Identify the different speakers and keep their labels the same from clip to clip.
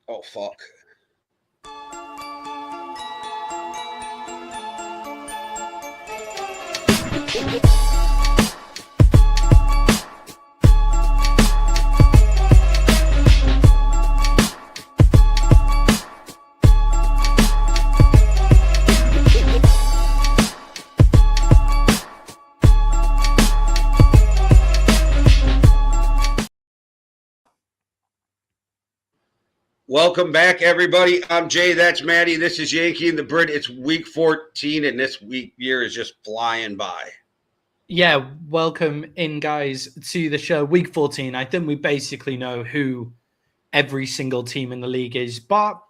Speaker 1: Oh, fuck. Welcome back, everybody. I'm Jay. That's Maddie. This is Yankee and the Brit. It's week 14, and this year is just flying by.
Speaker 2: Yeah, welcome in, guys, to the show. Week 14. I think we basically know who every single team in the league is, bar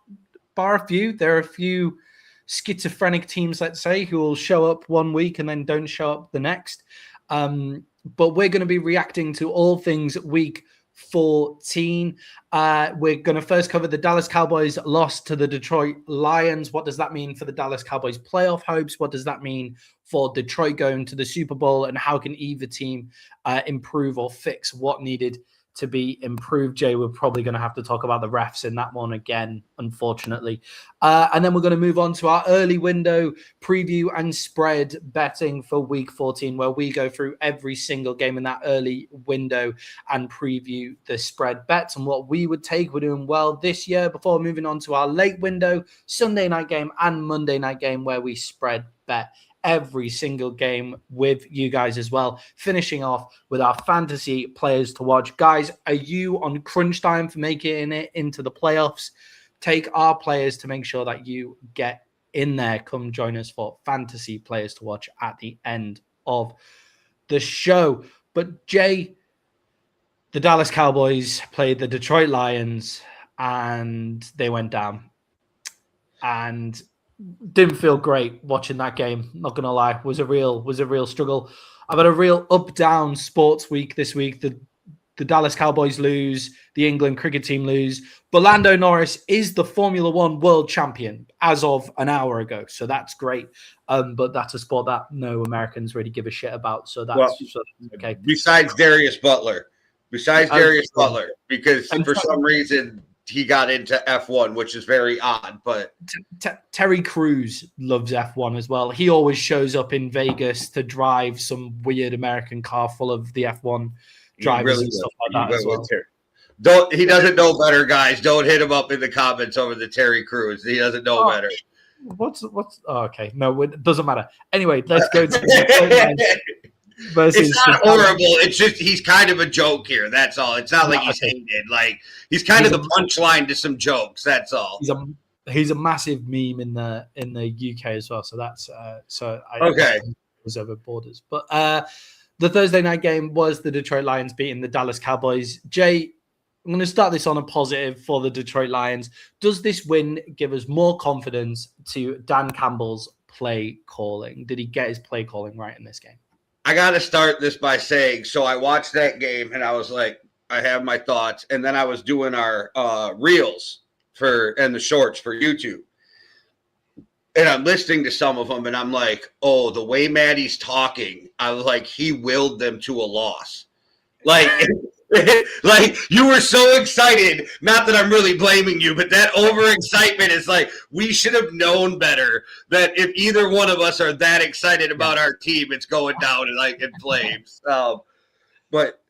Speaker 2: a few. There are a few schizophrenic teams, let's say, who will show up one week and then don't show up the next. But we're going to be reacting to all things week 14. We're going to first cover the Dallas Cowboys loss to the Detroit Lions. What does that mean for the Dallas Cowboys playoff hopes? What does that mean for Detroit going to the Super Bowl? And how can either team improve or fix what needed to be improved? Jay, we're probably going to have to talk about the refs in that one again, unfortunately. And then we're going to move on to our early window preview and spread betting for week 14, where we go through every single game in that early window and preview the spread bets and what we would take. We're doing well this year before moving on to our late window Sunday night game and Monday night game, where we spread bet every single game with you guys as well. Finishing off with our fantasy players to watch. Guys, are you on crunch time for making it into the playoffs? Take our players to make sure that you get in there. Come join us for fantasy players to watch at the end of the show. But Jay, the Dallas Cowboys played the Detroit Lions and they went down. And didn't feel great watching that game. Not gonna lie, was a real struggle. I've had a real up-down sports week this week. The Dallas Cowboys lose, the England cricket team lose, but Lando Norris is the Formula One world champion as of an hour ago, so that's great. But that's a sport that no Americans really give a shit about, so that's okay.
Speaker 1: Besides Darius Butler, because for some reason he got into F1, which is very odd, but
Speaker 2: Terry Crews loves F1 as well. He always shows up in Vegas to drive some weird American car full of the F1 drivers and stuff like that as well.
Speaker 1: He doesn't know better, guys. Don't hit him up in the comments over the Terry Crews. He doesn't know better.
Speaker 2: Okay. No, it doesn't matter. Anyway, let's go to
Speaker 1: it's not horrible. It's just he's kind of a joke here. That's all. It's not like he's hated. Like he's kind of the punchline to some jokes. That's all.
Speaker 2: He's a massive meme in the UK as well. So that's
Speaker 1: okay.
Speaker 2: Was over borders. But the Thursday night game was the Detroit Lions beating the Dallas Cowboys. Jay, I'm going to start this on a positive for the Detroit Lions. Does this win give us more confidence to Dan Campbell's play calling? Did he get his play calling right in this game?
Speaker 1: I got to start this by saying, so I watched that game and I was like, I have my thoughts. And then I was doing our reels and the shorts for YouTube. And I'm listening to some of them and I'm like, oh, the way Maddie's talking, I was like, he willed them to a loss. Like, like you were so excited. Not that I'm really blaming you, but that overexcitement is like, we should have known better that if either one of us are that excited about our team, it's going down in flames. But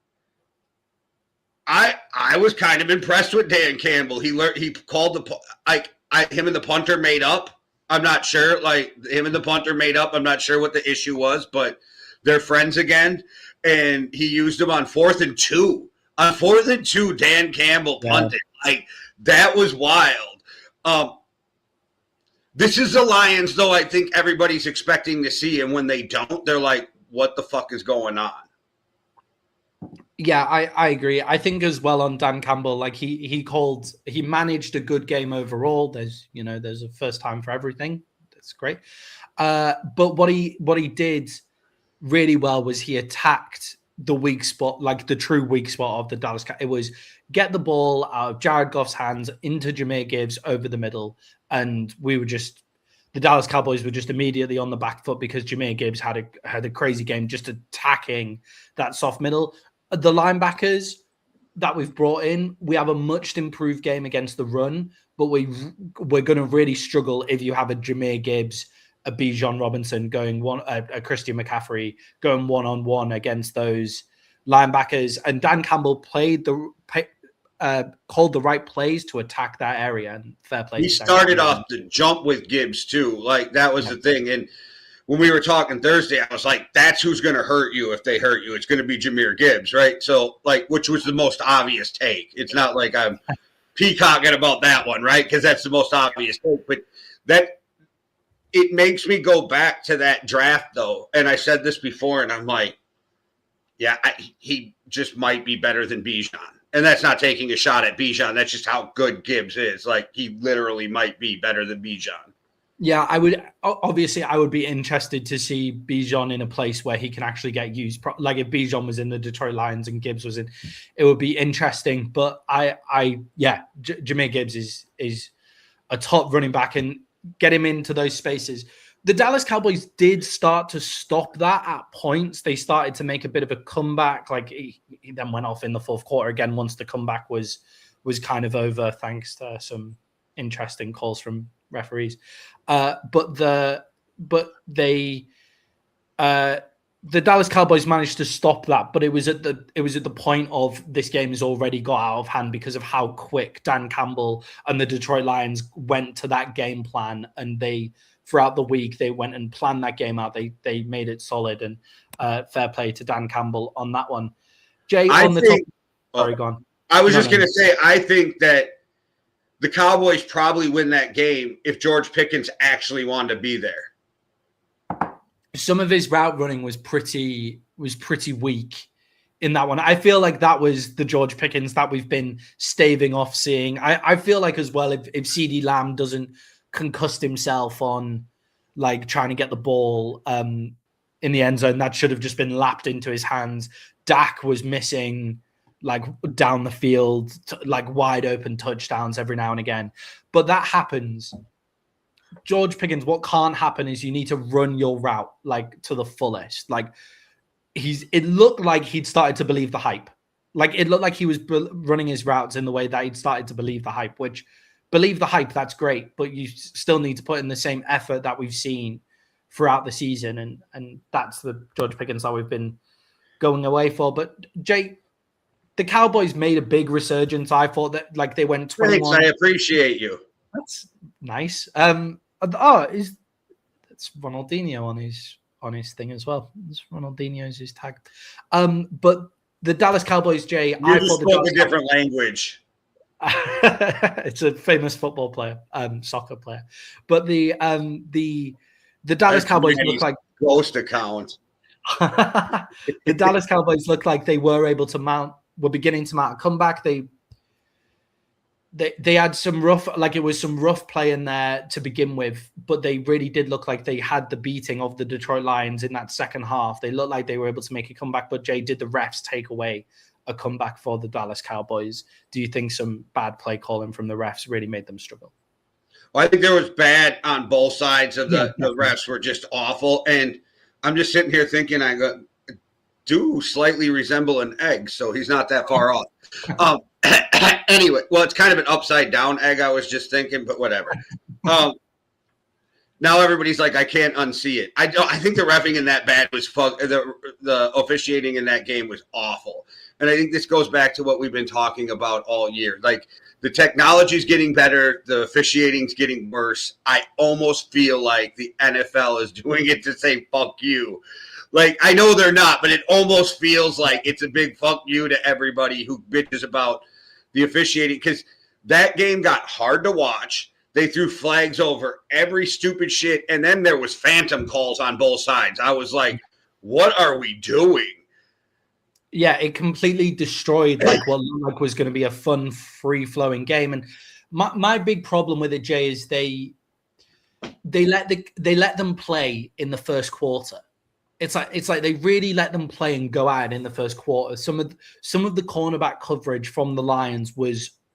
Speaker 1: I was kind of impressed with Dan Campbell. He called him and the punter made up. I'm not sure. Like him and the punter made up. I'm not sure what the issue was, but they're friends again. And he used them on 4th and 2. On 4th and 2, Dan Campbell punted. Yeah. Like, that was wild. This is the Lions, though, I think everybody's expecting to see. And when they don't, they're like, what the fuck is going on?
Speaker 2: Yeah, I agree. I think as well on Dan Campbell, like he managed a good game overall. There's a first time for everything. That's great. But what he did really well was he attacked the weak spot, like the true weak spot of the Dallas Cowboys. It was get the ball out of Jared Goff's hands into Jahmyr Gibbs over the middle. And the Dallas Cowboys were just immediately on the back foot because Jahmyr Gibbs had a crazy game just attacking that soft middle. The linebackers that we've brought in, we have a much improved game against the run, but we're going to really struggle if you have a Jahmyr Gibbs, a Bijan Robinson going a Christian McCaffrey going one-on-one against those linebackers. And Dan Campbell called the right plays to attack that area, and fair play.
Speaker 1: He started off the jump with Gibbs too. Like that was the thing. And when we were talking Thursday, I was like, that's who's going to hurt you if they hurt you. It's going to be Jahmyr Gibbs, right? So, like, which was the most obvious take. It's not like I'm peacocking about that one, right? Because that's the most obvious take. But it makes me go back to that draft, though. And I said this before, and I'm like, yeah, he just might be better than Bijan. And that's not taking a shot at Bijan. That's just how good Gibbs is. Like, he literally might be better than Bijan.
Speaker 2: Yeah, I would be interested to see Bijan in a place where he can actually get used. Like if Bijan was in the Detroit Lions and Gibbs was in, it would be interesting. But Jahmyr Gibbs is a top running back, and get him into those spaces. The Dallas Cowboys did start to stop that at points. They started to make a bit of a comeback. Like he then went off in the fourth quarter again once the comeback was kind of over, thanks to some interesting calls from referees. But the Dallas Cowboys managed to stop that, but it was at the point of this game has already got out of hand because of how quick Dan Campbell and the Detroit Lions went to that game plan, and they throughout the week they went and planned that game out. They made it solid, and fair play to Dan Campbell on that one. Jay, sorry, go on.
Speaker 1: I was just going to say, I think that the Cowboys probably win that game if George Pickens actually wanted to be there.
Speaker 2: Some of his route running was pretty weak in that one. I feel like that was the George Pickens that we've been staving off seeing. I feel like as well, if CeeDee Lamb doesn't concuss himself on like trying to get the ball in the end zone, that should have just been lapped into his hands. Dak was missing like down the field, like wide open touchdowns every now and again. But that happens. George Pickens, what can't happen is you need to run your route like to the fullest. Like it looked like he'd started to believe the hype. Like it looked like he was running his routes in the way that he'd started to believe the hype, which believe the hype, that's great, but you still need to put in the same effort that we've seen throughout the season. And that's the George Pickens that we've been going away for. But Jay, the Cowboys made a big resurgence. I thought that like they went 21.
Speaker 1: Thanks, I appreciate you.
Speaker 2: That's nice. It's Ronaldinho on his thing as well. It's Ronaldinho's his tag. But the Dallas Cowboys, Jay,
Speaker 1: I thought spoke a different language.
Speaker 2: It's a famous football player, soccer player. But the Dallas Cowboys look like
Speaker 1: ghost account.
Speaker 2: The Dallas Cowboys look like they were beginning to mount a comeback. They had some rough play in there to begin with, but they really did look like they had the beating of the Detroit Lions in that second half. They looked like they were able to make a comeback, but Jay, did the refs take away a comeback for the Dallas Cowboys? Do you think some bad play calling from the refs really made them struggle?
Speaker 1: Well, I think there was bad on both sides of the refs were just awful. And I'm just sitting here thinking, I do slightly resemble an egg, so he's not that far off. Anyway, well, it's kind of an upside down egg, I was just thinking, but whatever. Now everybody's like, I can't unsee it. I think the reffing in that bad was the officiating in that game was awful. And I think this goes back to what we've been talking about all year. Like the technology's getting better, the officiating's getting worse. I almost feel like the NFL is doing it to say fuck you. Like, I know they're not, but it almost feels like it's a big fuck you to everybody who bitches about the officiating, because that game got hard to watch. They threw flags over every stupid shit, and then there was phantom calls on both sides. I was like, what are we doing?
Speaker 2: Yeah, it completely destroyed like what looked like was going to be a fun, free-flowing game. And my big problem with it, Jay, is they let them play in the first quarter. It's like they really let them play and go out in the first quarter. Some of the cornerback coverage from the Lions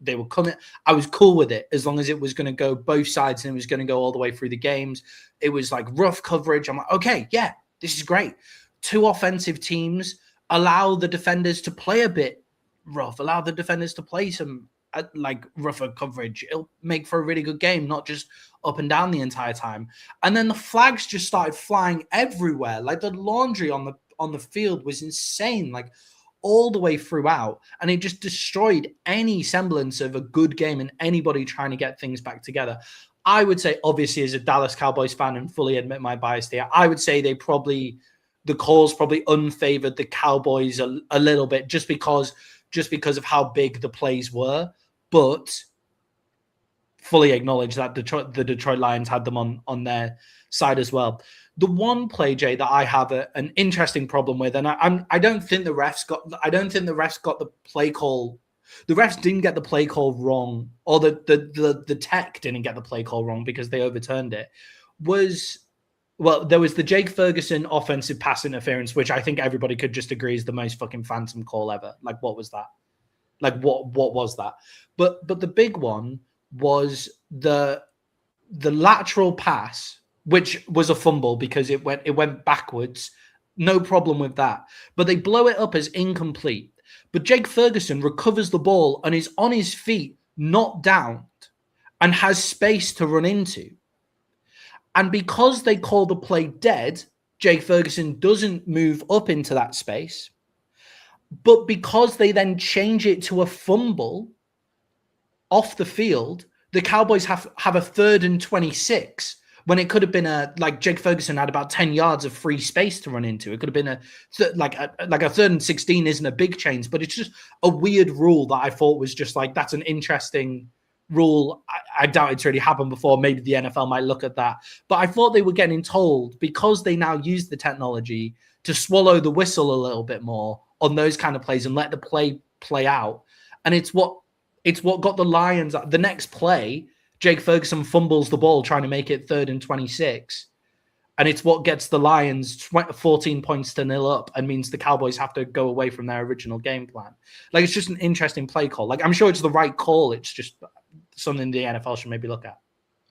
Speaker 2: they were coming. I was cool with it as long as it was going to go both sides and it was going to go all the way through the games. It was like rough coverage. I'm like, okay, yeah, this is great. Two offensive teams allow the defenders to play a bit rough. Allow the defenders to play some like rougher coverage. It'll make for a really good game, not just up and down the entire time. And then the flags just started flying everywhere. Like the laundry on the field was insane, like all the way throughout. And it just destroyed any semblance of a good game and anybody trying to get things back together. I would say, obviously, as a Dallas Cowboys fan, and fully admit my bias there, I would say the calls probably unfavored the Cowboys a little bit just because of how big the plays were, but fully acknowledge that the Detroit Lions had them on their side as well. The one play, Jay, that I have an interesting problem with, and I don't think the refs got the play call. The refs didn't get the play call wrong, or the tech didn't get the play call wrong because they overturned it. There was the Jake Ferguson offensive pass interference, which I think everybody could just agree is the most fucking phantom call ever. Like, what was that? Like, what was that? But the big one was the lateral pass, which was a fumble because it went backwards. No problem with that. But they blow it up as incomplete. But Jake Ferguson recovers the ball and is on his feet, not downed, and has space to run into. And because they call the play dead, Jake Ferguson doesn't move up into that space. But because they then change it to a fumble off the field, the Cowboys have a 3rd and 26 when it could have been Jake Ferguson had about 10 yards of free space to run into. It could have been a 3rd and 16 isn't a big change, but it's just a weird rule that I thought was just like, that's an interesting rule. I doubt it's really happened before. Maybe the NFL might look at that. But I thought they were getting told, because they now use the technology, to swallow the whistle a little bit more on those kind of plays and let the play out. And it's what got the Lions. The next play, Jake Ferguson fumbles the ball trying to make it 3rd and 26. And it's what gets the Lions 14 points to 0 up and means the Cowboys have to go away from their original game plan. Like, it's just an interesting play call. Like, I'm sure it's the right call. It's just something the NFL should maybe look at.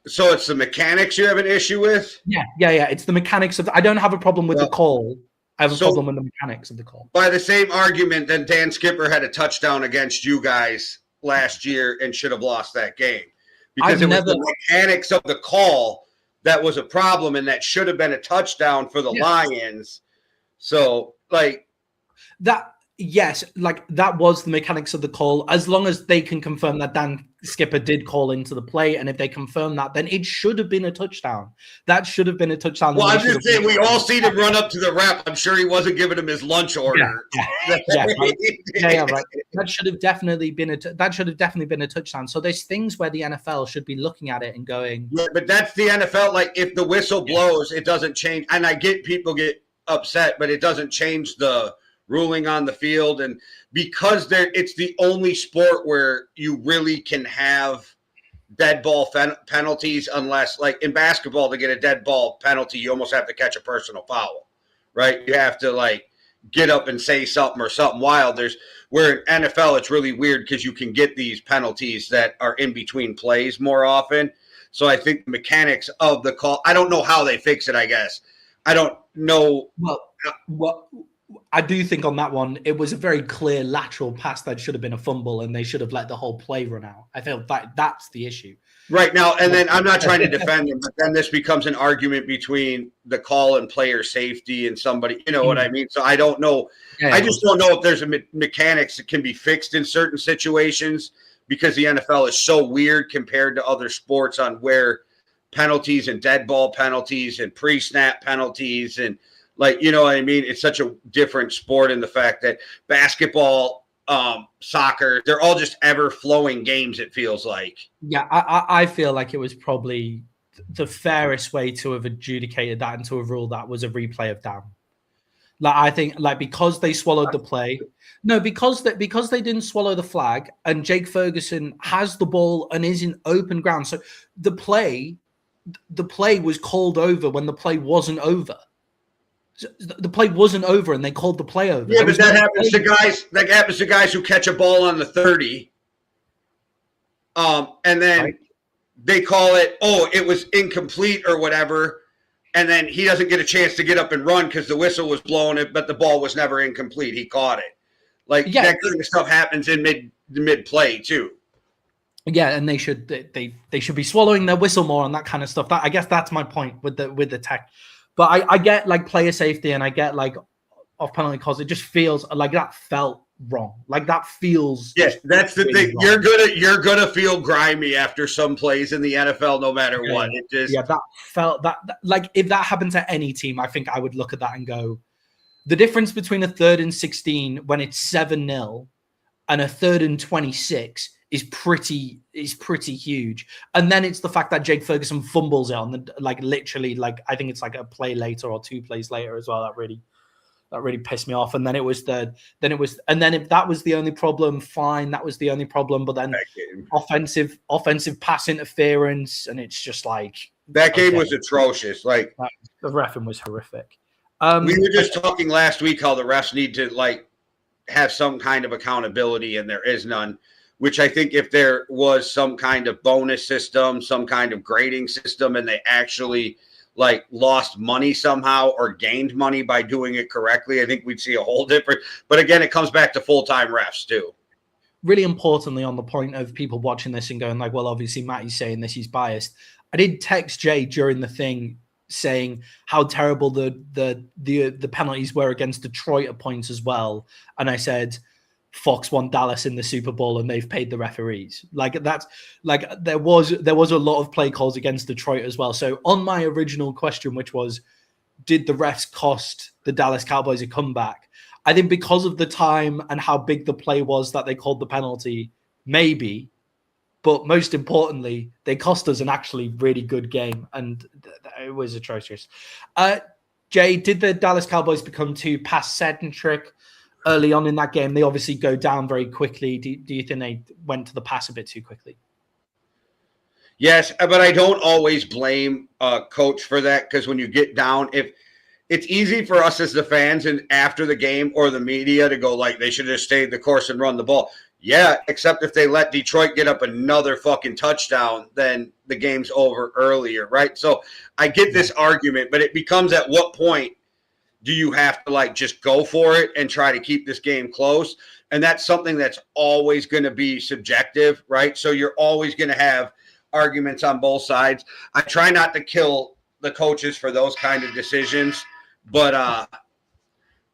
Speaker 1: So it's the mechanics you have an issue with?
Speaker 2: Yeah. It's the mechanics of I don't have a problem with the call. I have a problem with the mechanics of the call.
Speaker 1: By the same argument, then Dan Skipper had a touchdown against you guys last year and should have lost that game. Because was the mechanics of the call that was a problem, and that should have been a touchdown for the Lions. So, like
Speaker 2: that, yes, like that was the mechanics of the call. As long as they can confirm that Dan Skipper did call into the play, and if they confirm that, then it should have been a touchdown. That should have been a touchdown.
Speaker 1: Well, I'm just saying, we all seen him run up to the ref. I'm sure he wasn't giving him his lunch order.
Speaker 2: Right. That should have definitely been a touchdown. So there's things where the NFL should be looking at it and going,
Speaker 1: yeah, but that's the NFL. Like, if the whistle blows, it doesn't change. And I get people get upset, but it doesn't change the ruling on the field. And because it's the only sport where you really can have dead ball penalties, unless, like in basketball, to get a dead ball penalty, you almost have to catch a personal foul, right? You have to like get up and say something or something wild. Where in NFL, it's really weird because you can get these penalties that are in between plays more often. So I think the mechanics of the call, I don't know how they fix it, I guess. I don't know.
Speaker 2: Well, I do think on that one, it was a very clear lateral pass that should have been a fumble, and they should have let the whole play run out. I feel that's the issue.
Speaker 1: Right now, and then I'm not trying to defend them, but then this becomes an argument between the call and player safety and somebody, you know what I mean? So I don't know. Yeah, I just don't know if there's a mechanics that can be fixed in certain situations, because the NFL is so weird compared to other sports on where penalties and dead ball penalties and pre-snap penalties and, like, you know what I mean? It's such a different sport in the fact that basketball, soccer, they're all just ever-flowing games, it feels like.
Speaker 2: Yeah, I feel like it was probably the fairest way to have adjudicated that and to have ruled that was a replay of down. Like, I think, like, because they swallowed the play. No, because they didn't swallow the flag, and Jake Ferguson has the ball and is in open ground. So the play was called over when the play wasn't over. The play wasn't over, and they called the play over.
Speaker 1: Yeah, but that happens to guys. That happens to guys who catch a ball on the 30, and then they call it, it was incomplete or whatever, and then he doesn't get a chance to get up and run because the whistle was blowing it, but the ball was never incomplete. He caught it. Like that kind of stuff happens in mid play too.
Speaker 2: Yeah, and they should be swallowing their whistle more on that kind of stuff. That, I guess that's my point with the tech. But I get like player safety and I get like off penalty calls. It just feels like that felt wrong. Like that feels.
Speaker 1: Yes, that's the thing. Wrong. You're gonna feel grimy after some plays in the NFL, no matter what. It just
Speaker 2: that felt that like if that happened to any team, I think I would look at that and go, the difference between a 3rd and 16 when it's 7-0 and a 3rd and 26 is pretty huge. And then it's the fact that Jake Ferguson fumbles it on the literally I think it's like a play later or 2 plays later as well. That really pissed me off. And then if that was the only problem, fine, that was the only problem. But then offensive pass interference, and it's just like
Speaker 1: that game was atrocious. Like
Speaker 2: the reffing was horrific.
Speaker 1: We were just talking last week how the refs need to have some kind of accountability, and there is none. Which I think if there was some kind of bonus system, some kind of grading system, and they actually lost money somehow or gained money by doing it correctly, I think we'd see a whole different. But again, it comes back to full-time refs too.
Speaker 2: Really importantly, on the point of people watching this and going well, obviously Matty's saying this, he's biased. I did text Jay during the thing saying how terrible the penalties were against Detroit at points as well, and I said, Fox won Dallas in the Super Bowl and they've paid the referees. There was a lot of play calls against Detroit as well. So on my original question, which was, did the refs cost the Dallas Cowboys a comeback? I think because of the time and how big the play was that they called the penalty, maybe. But most importantly, they cost us an actually really good game. And it was atrocious. Jay, did the Dallas Cowboys become too pass-centric early on in that game? They obviously go down very quickly. Do you think they went to the pass a bit too quickly?
Speaker 1: Yes, but I don't always blame coach for that, because when you get down, if it's easy for us as the fans and after the game or the media to go they should have stayed the course and run the ball. Yeah, except if they let Detroit get up another fucking touchdown, then the game's over earlier, right? So I get this argument, but it becomes at what point do you have to just go for it and try to keep this game close? And that's something that's always going to be subjective, right? So you're always going to have arguments on both sides. I try not to kill the coaches for those kind of decisions, but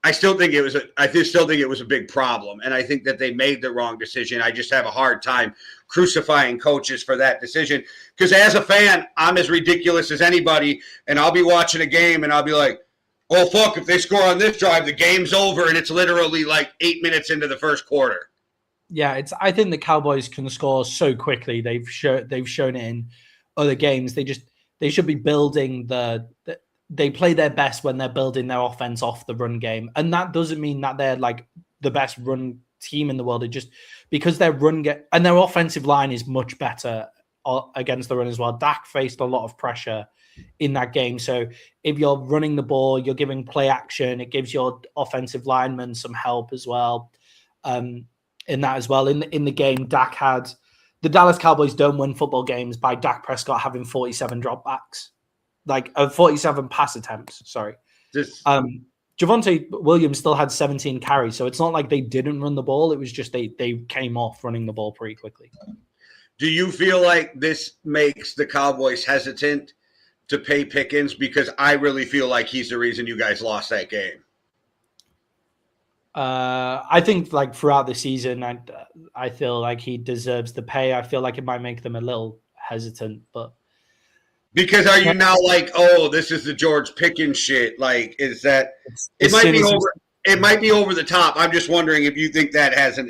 Speaker 1: I still think it was a big problem. And I think that they made the wrong decision. I just have a hard time crucifying coaches for that decision, because as a fan, I'm as ridiculous as anybody, and I'll be watching a game and I'll be like, oh, fuck, if they score on this drive, the game's over, and it's literally 8 minutes into the first quarter.
Speaker 2: Yeah, I think the Cowboys can score so quickly. They've shown it in other games. They should be building they play their best when they're building their offense off the run game. And that doesn't mean that they're the best run team in the world. It just because their and their offensive line is much better against the run as well. Dak faced a lot of pressure in that game. So if you're running the ball, you're giving play action, it gives your offensive linemen some help as well. In that as well. In the game, the Dallas Cowboys don't win football games by Dak Prescott having 47 dropbacks, 47 pass attempts. Sorry. Javonte Williams still had 17 carries, so it's not like they didn't run the ball. It was just they came off running the ball pretty quickly.
Speaker 1: Do you feel like this makes the Cowboys hesitant to pay Pickens? Because I really feel like he's the reason you guys lost that game.
Speaker 2: I think throughout the season, I feel like he deserves the pay. I feel like it might make them a little hesitant, but
Speaker 1: because are you now oh, this is the George Pickens shit? Is that it might be over the top. I'm just wondering if you think that has an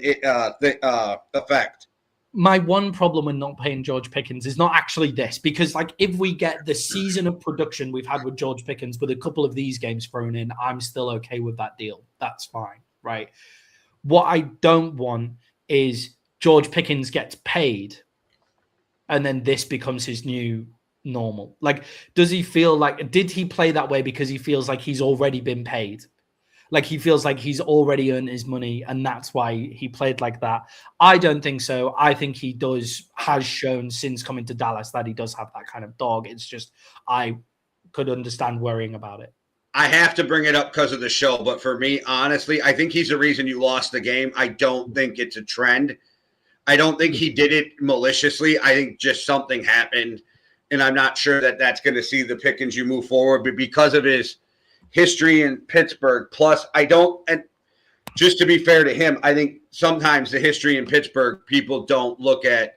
Speaker 1: effect.
Speaker 2: My one problem with not paying George Pickens is not actually this, because if we get the season of production we've had with George Pickens with a couple of these games thrown in, I'm still okay with that deal. That's fine, right? What I don't want is George Pickens gets paid and then this becomes his new normal. Does he feel did he play that way because he feels like he's already been paid? He feels like he's already earned his money and that's why he played like that. I don't think so. I think he has shown since coming to Dallas that he does have that kind of dog. It's just, I could understand worrying about it.
Speaker 1: I have to bring it up because of the show, but for me, honestly, I think he's the reason you lost the game. I don't think it's a trend. I don't think he did it maliciously. I think just something happened, and I'm not sure that that's going to see the Pickens you move forward. But because of his history in Pittsburgh, plus I don't – and just to be fair to him, I think sometimes the history in Pittsburgh, people don't look at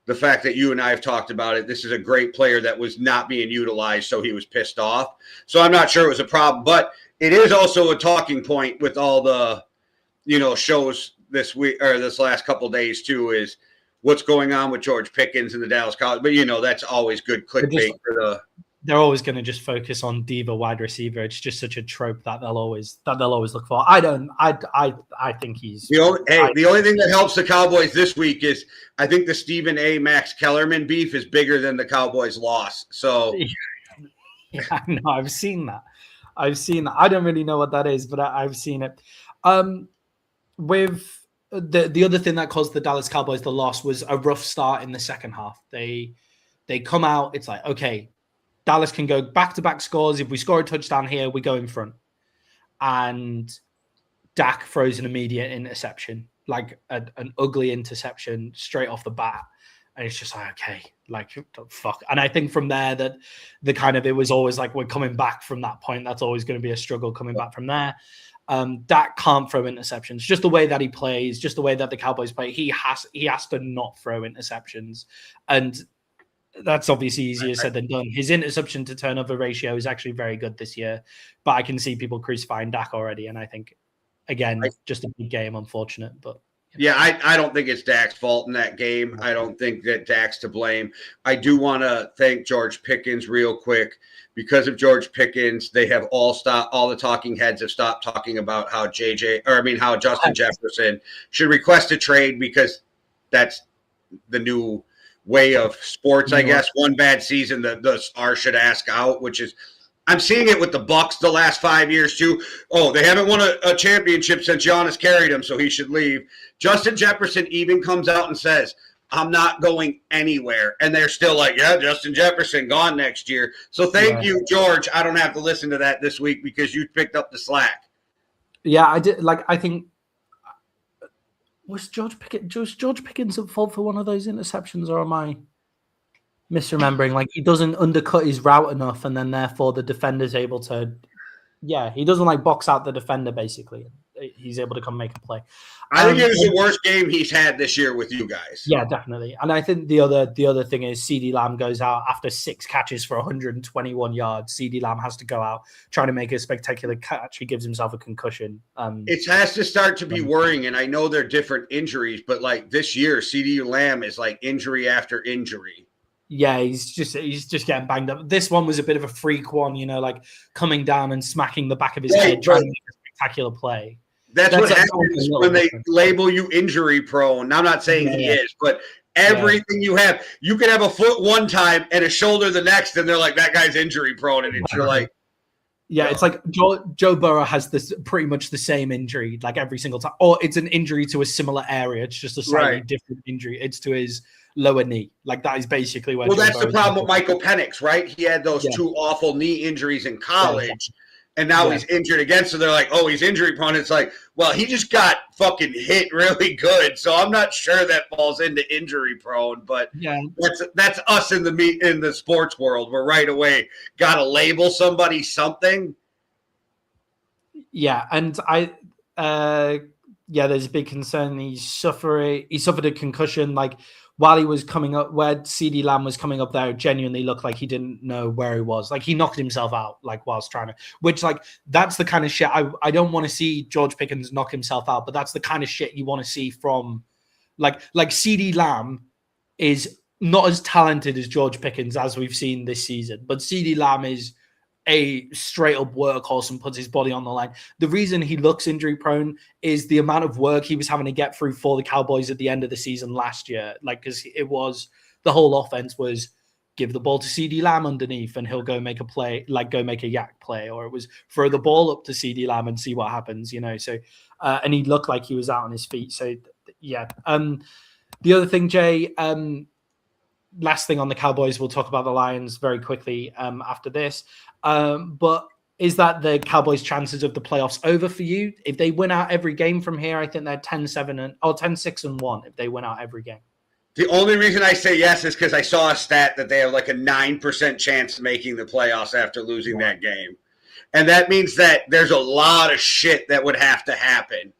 Speaker 1: the fact that you and I have talked about it. This is a great player that was not being utilized, so he was pissed off. So I'm not sure it was a problem. But it is also a talking point with all the, shows this week or this last couple of days too, is what's going on with George Pickens and the Dallas Cowboys. But, that's always good clickbait for the –
Speaker 2: they're always going to just focus on diva wide receiver. It's just such a trope that they'll always look for. I think he's
Speaker 1: the only thing that helps the Cowboys this week is I think the Stephen A. Max Kellerman beef is bigger than the Cowboys loss. So
Speaker 2: yeah, no, I've seen that. I don't really know what that is, but I've seen it. With the other thing that caused the Dallas Cowboys the loss was a rough start in the second half. They come out, it's like, okay, Dallas can go back-to-back scores. If we score a touchdown here, we go in front. And Dak throws an immediate interception, like an ugly interception straight off the bat. And it's just like, okay, like, fuck. And I think from there that it was always like, we're coming back from that point. That's always going to be a struggle coming back from there. Dak can't throw interceptions. Just the way that he plays, just the way that the Cowboys play, he has to not throw interceptions. And that's obviously easier said than done. His interception to turnover ratio is actually very good this year, but I can see people crucifying Dak already. And I think, again, just a big game, unfortunate. But
Speaker 1: yeah, I don't think it's Dak's fault in that game. I don't think that Dak's to blame. I do want to thank George Pickens real quick. Because of George Pickens, they have all the talking heads have stopped talking about how how Justin Jefferson should request a trade because that's the new way of sports, I guess. One bad season, the R should ask out, which is I'm seeing it with the Bucs the last 5 years too. Oh, they haven't won a championship since Giannis carried him, so he should leave. Justin Jefferson even comes out and says, I'm not going anywhere. And they're still like, yeah, Justin Jefferson gone next year. So thank you, George. I don't have to listen to that this week because you picked up the slack.
Speaker 2: Yeah, I did. Like, I think was George Pickens at fault for one of those interceptions, or am I misremembering? Like, he doesn't undercut his route enough, and then therefore the defender's able to. Yeah, he doesn't like box out the defender. Basically, he's able to come make a play.
Speaker 1: I think it was the worst game he's had this year with you guys.
Speaker 2: Yeah, definitely. And I think the other thing is CeeDee Lamb goes out after 6 catches for 121 yards. CeeDee Lamb has to go out trying to make a spectacular catch. He gives himself a concussion.
Speaker 1: It has to start to be worrying, and I know they're different injuries, but like this year, CeeDee Lamb is like injury after injury.
Speaker 2: Yeah, he's just getting banged up. This one was a bit of a freak one, like coming down and smacking the back of his head, trying to make a spectacular play.
Speaker 1: That's what happens when they label you injury prone. I'm not saying he is, but everything you have, you can have a foot one time and a shoulder the next, and they're like, that guy's injury prone. And you're like,
Speaker 2: yeah, it's like Joe Burrow has this pretty much the same injury like every single time. Or it's an injury to a similar area. It's just a slightly different injury. It's to his lower knee. Like that is basically where.
Speaker 1: Well, that's the problem with Michael Penix, right? He had those 2 awful knee injuries in college. And now he's injured again. So they're like, oh, he's injury prone. It's like, well, he just got fucking hit really good. So I'm not sure that falls into injury prone. But that's us in the sports world. We're right away got to label somebody something.
Speaker 2: Yeah. And there's a big concern. He suffered a concussion. Like, while he was coming up, where CeeDee Lamb was coming up there, it genuinely looked like he didn't know where he was. Like, he knocked himself out, like, whilst trying to, which, like, that's the kind of shit I don't want to see George Pickens knock himself out, but that's the kind of shit you want to see from, like CeeDee Lamb is not as talented as George Pickens as we've seen this season, but CeeDee Lamb is a straight up workhorse and puts his body on the line. The reason he looks injury prone is the amount of work he was having to get through for the Cowboys at the end of the season last year. Like, because it was the whole offense was give the ball to CeeDee Lamb underneath and he'll go make a play, like go make a yak play, or it was throw the ball up to CeeDee Lamb and see what happens, So, and he looked like he was out on his feet. So, yeah. The other thing, Jay, last thing on the Cowboys, we'll talk about the Lions very quickly after this. But is that the Cowboys' chances of the playoffs over for you? If they win out every game from here, I think they're 10-6-1 if they win out every game.
Speaker 1: The only reason I say yes is because I saw a stat that they have like a 9% chance of making the playoffs after losing that game. And that means that there's a lot of shit that would have to happen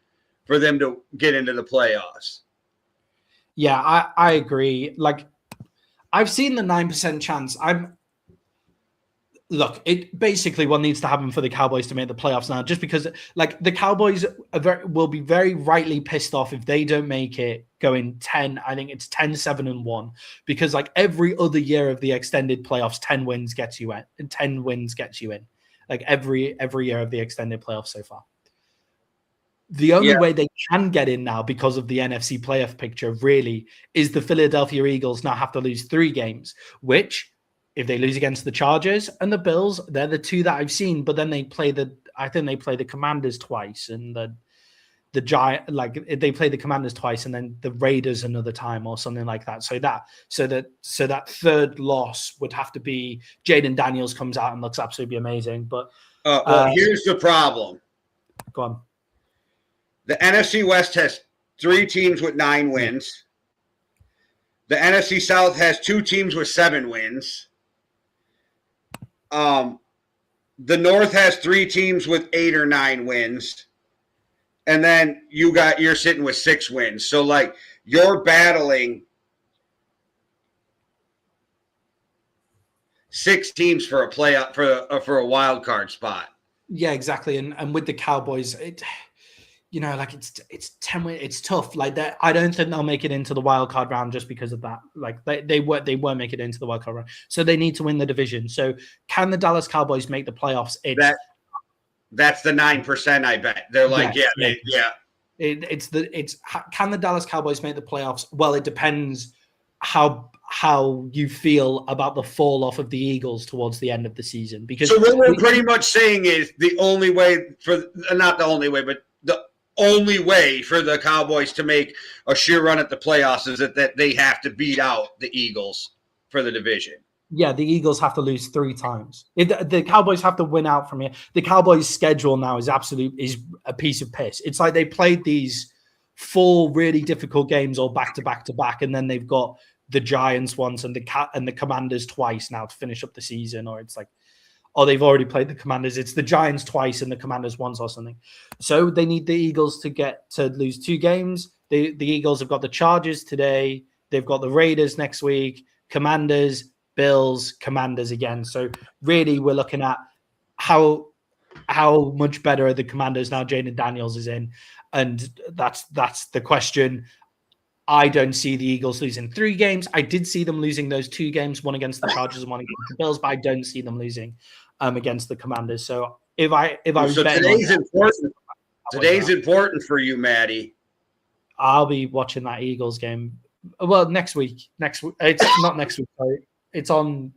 Speaker 1: for them to get into the playoffs.
Speaker 2: Yeah, I agree. Like, I've seen the 9% chance. Look, it basically what needs to happen for the Cowboys to make the playoffs now, just because like the Cowboys will be very rightly pissed off if they don't make it going 10. I think it's 10-7-1 because like every other year of the extended playoffs, 10 wins gets you in, and 10 wins gets you in. Like every year of the extended playoffs so far. The only way they can get in now because of the NFC playoff picture really is the Philadelphia Eagles now have to lose 3 games, which if they lose against the Chargers and the Bills, they're the 2 that I've seen. But then they play the Commanders twice and the Giant, like they play the Commanders twice and then the Raiders another time or something like that. So that third loss would have to be Jaden Daniels comes out and looks absolutely amazing. But
Speaker 1: here's the problem.
Speaker 2: Go on.
Speaker 1: The NFC West has 3 teams with 9 wins. The NFC South has 2 teams with 7 wins. The North has 3 teams with 8 or 9 wins. And then you're sitting with 6 wins. So like you're battling 6 teams for a playoff for a wild card spot.
Speaker 2: Yeah, exactly. And with the Cowboys, like it's 10 wins. It's tough. Like that, I don't think they'll make it into the wild card round just because of that. Like they won't make it into the wild card round. So they need to win the division. So can the Dallas Cowboys make the playoffs?
Speaker 1: That's the 9%. I bet they're like, yeah.
Speaker 2: Can the Dallas Cowboys make the playoffs? Well, it depends how you feel about the fall off of the Eagles towards the end of the season. Because
Speaker 1: so what we're pretty much saying is the only way not the only way, but the only way for the Cowboys to make a sure run at the playoffs is that they have to beat out the Eagles for the division.
Speaker 2: Yeah, the Eagles have to lose 3 times. The Cowboys have to win out from here. The Cowboys' schedule now is a piece of piss. It's like they played these 4 really difficult games all back to back to back, and then they've got the Giants once and the Commanders twice now to finish up the season. Or it's like, they've already played the Commanders. It's the Giants twice and the Commanders once or something. So they need the Eagles to lose 2 games. The Eagles have got the Chargers today. They've got the Raiders next week. Commanders. Bills, Commanders again. So really we're looking at how much better are the Commanders now Jaden Daniels is in. And that's the question. I don't see the Eagles losing 3 games. I did see them losing those 2 games, one against the Chargers and one against the Bills, but I don't see them losing against the Commanders. So if I was betting
Speaker 1: today's important. Today's important for you, Maddie.
Speaker 2: I'll be watching that Eagles game. Well, next week. It's not next week, sorry. It's on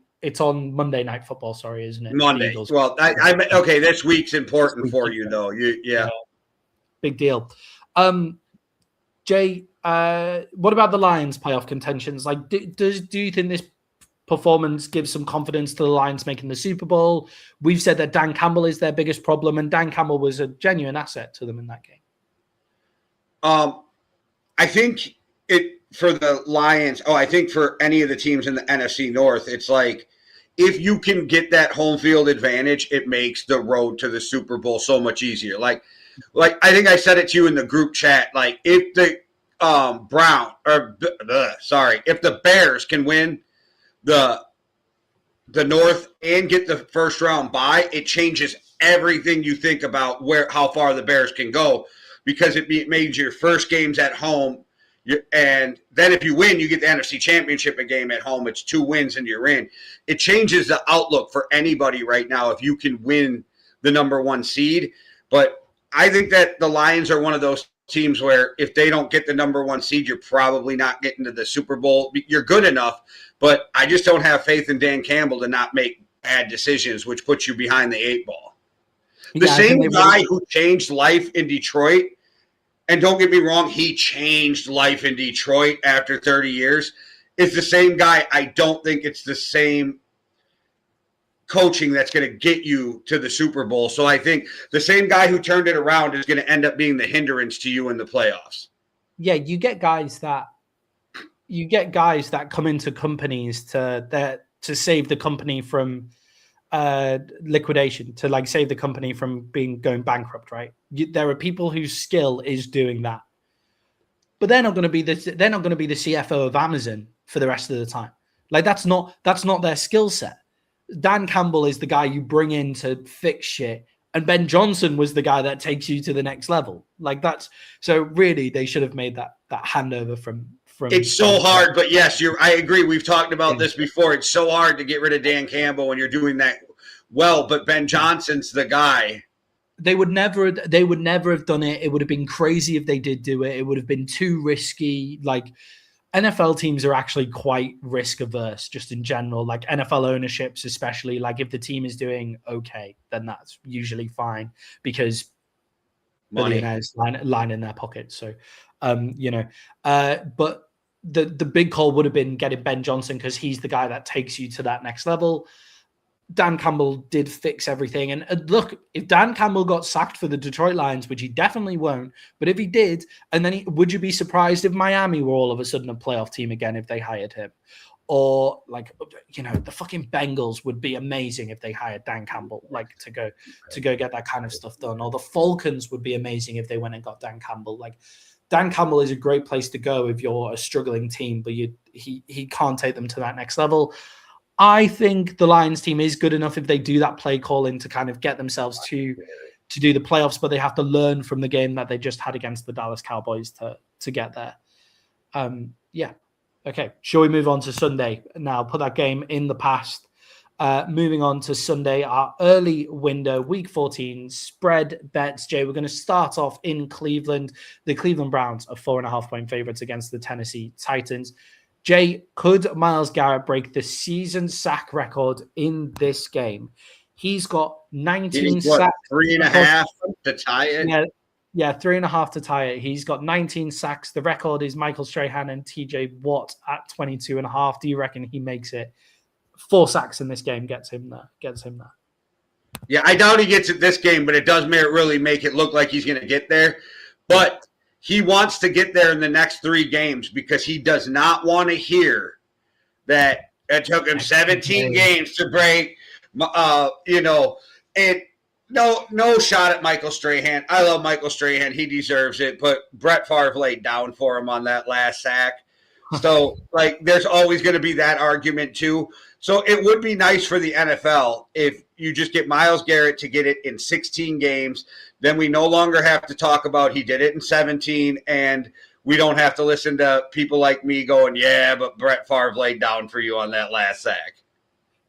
Speaker 2: Monday Night Football, sorry, isn't it?
Speaker 1: Monday. Well, okay, this week's important for you, though. Yeah.
Speaker 2: Big deal. Jay, what about the Lions' playoff contentions? Like, do you think this performance gives some confidence to the Lions making the Super Bowl? We've said that Dan Campbell is their biggest problem, and Dan Campbell was a genuine asset to them in that game.
Speaker 1: I think for the Lions, I think for any of the teams in the NFC North, it's like if you can get that home field advantage, it makes the road to the Super Bowl so much easier. Like I think I said it to you in the group chat. Like if the if the Bears can win the North and get the first round bye, it changes everything you think about how far the Bears can go, because it made your first games at home. And then if you win, you get the NFC Championship game at home. It's 2 wins and you're in. It changes the outlook for anybody right now if you can win the number 1 seed. But I think that the Lions are one of those teams where if they don't get the number 1 seed, you're probably not getting to the Super Bowl. You're good enough, but I just don't have faith in Dan Campbell to not make bad decisions, which puts you behind the 8 ball. The same guy who changed life in Detroit. And don't get me wrong, he changed life in Detroit after 30 years. It's the same guy. I don't think it's the same coaching that's going to get you to the Super Bowl. So I think the same guy who turned it around is going to end up being the hindrance to you in the playoffs.
Speaker 2: Yeah, you get guys that come into companies to save the company from liquidation, to like save the company from going bankrupt, right? There are people whose skill is doing that, but they're not going to be the CFO of Amazon for the rest of the time. Like that's not their skill set. Dan Campbell is the guy you bring in to fix shit, and Ben Johnson was the guy that takes you to the next level. Like that's so really they should have made that handover from.
Speaker 1: It's so hard, but yes, I agree. We've talked about this before. It's so hard to get rid of Dan Campbell when you're doing that well, but Ben Johnson's the guy.
Speaker 2: They would never have done it. It would have been crazy if they did do it. It would have been too risky. Like NFL teams are actually quite risk averse just in general. Like NFL ownerships, especially, like if the team is doing okay, then that's usually fine because billionaires line in their pockets. So, but the big call would have been getting Ben Johnson because he's the guy that takes you to that next level. Dan Campbell did fix everything. And look, if Dan Campbell got sacked for the Detroit Lions, which he definitely won't, but if he did, and then would you be surprised if Miami were all of a sudden a playoff team again if they hired him? Or like, the fucking Bengals would be amazing if they hired Dan Campbell, like to go get that kind of stuff done. Or the Falcons would be amazing if they went and got Dan Campbell. Like Dan Campbell is a great place to go if you're a struggling team, but he can't take them to that next level. I think the Lions team is good enough if they do that play calling to kind of get themselves to do the playoffs, but they have to learn from the game that they just had against the Dallas Cowboys to get there. Yeah. Okay. Shall we move on to Sunday now? Put that game in the past. Moving on to Sunday, our early window, week 14 spread bets. Jay, we're going to start off in Cleveland. The Cleveland Browns are 4.5-point favorites against the Tennessee Titans. Jay, could Myles Garrett break the season sack record in this game? He's got 19 sacks.
Speaker 1: 3.5 to tie it?
Speaker 2: Yeah, 3.5 to tie it. He's got 19 sacks. The record is Michael Strahan and TJ Watt at 22.5. Do you reckon he makes it? 4 sacks in this game gets him there.
Speaker 1: Yeah, I doubt he gets it this game, but it does really make it look like he's going to get there. But he wants to get there in the next 3 games because he does not want to hear that it took him 17 games to break, and no shot at Michael Strahan. I love Michael Strahan. He deserves it, but Brett Favre laid down for him on that last sack. So, there's always going to be that argument too. So it would be nice for the NFL if you just get Myles Garrett to get it in 16 games. Then we no longer have to talk about he did it in 17, and we don't have to listen to people like me going, yeah, but Brett Favre laid down for you on that last sack.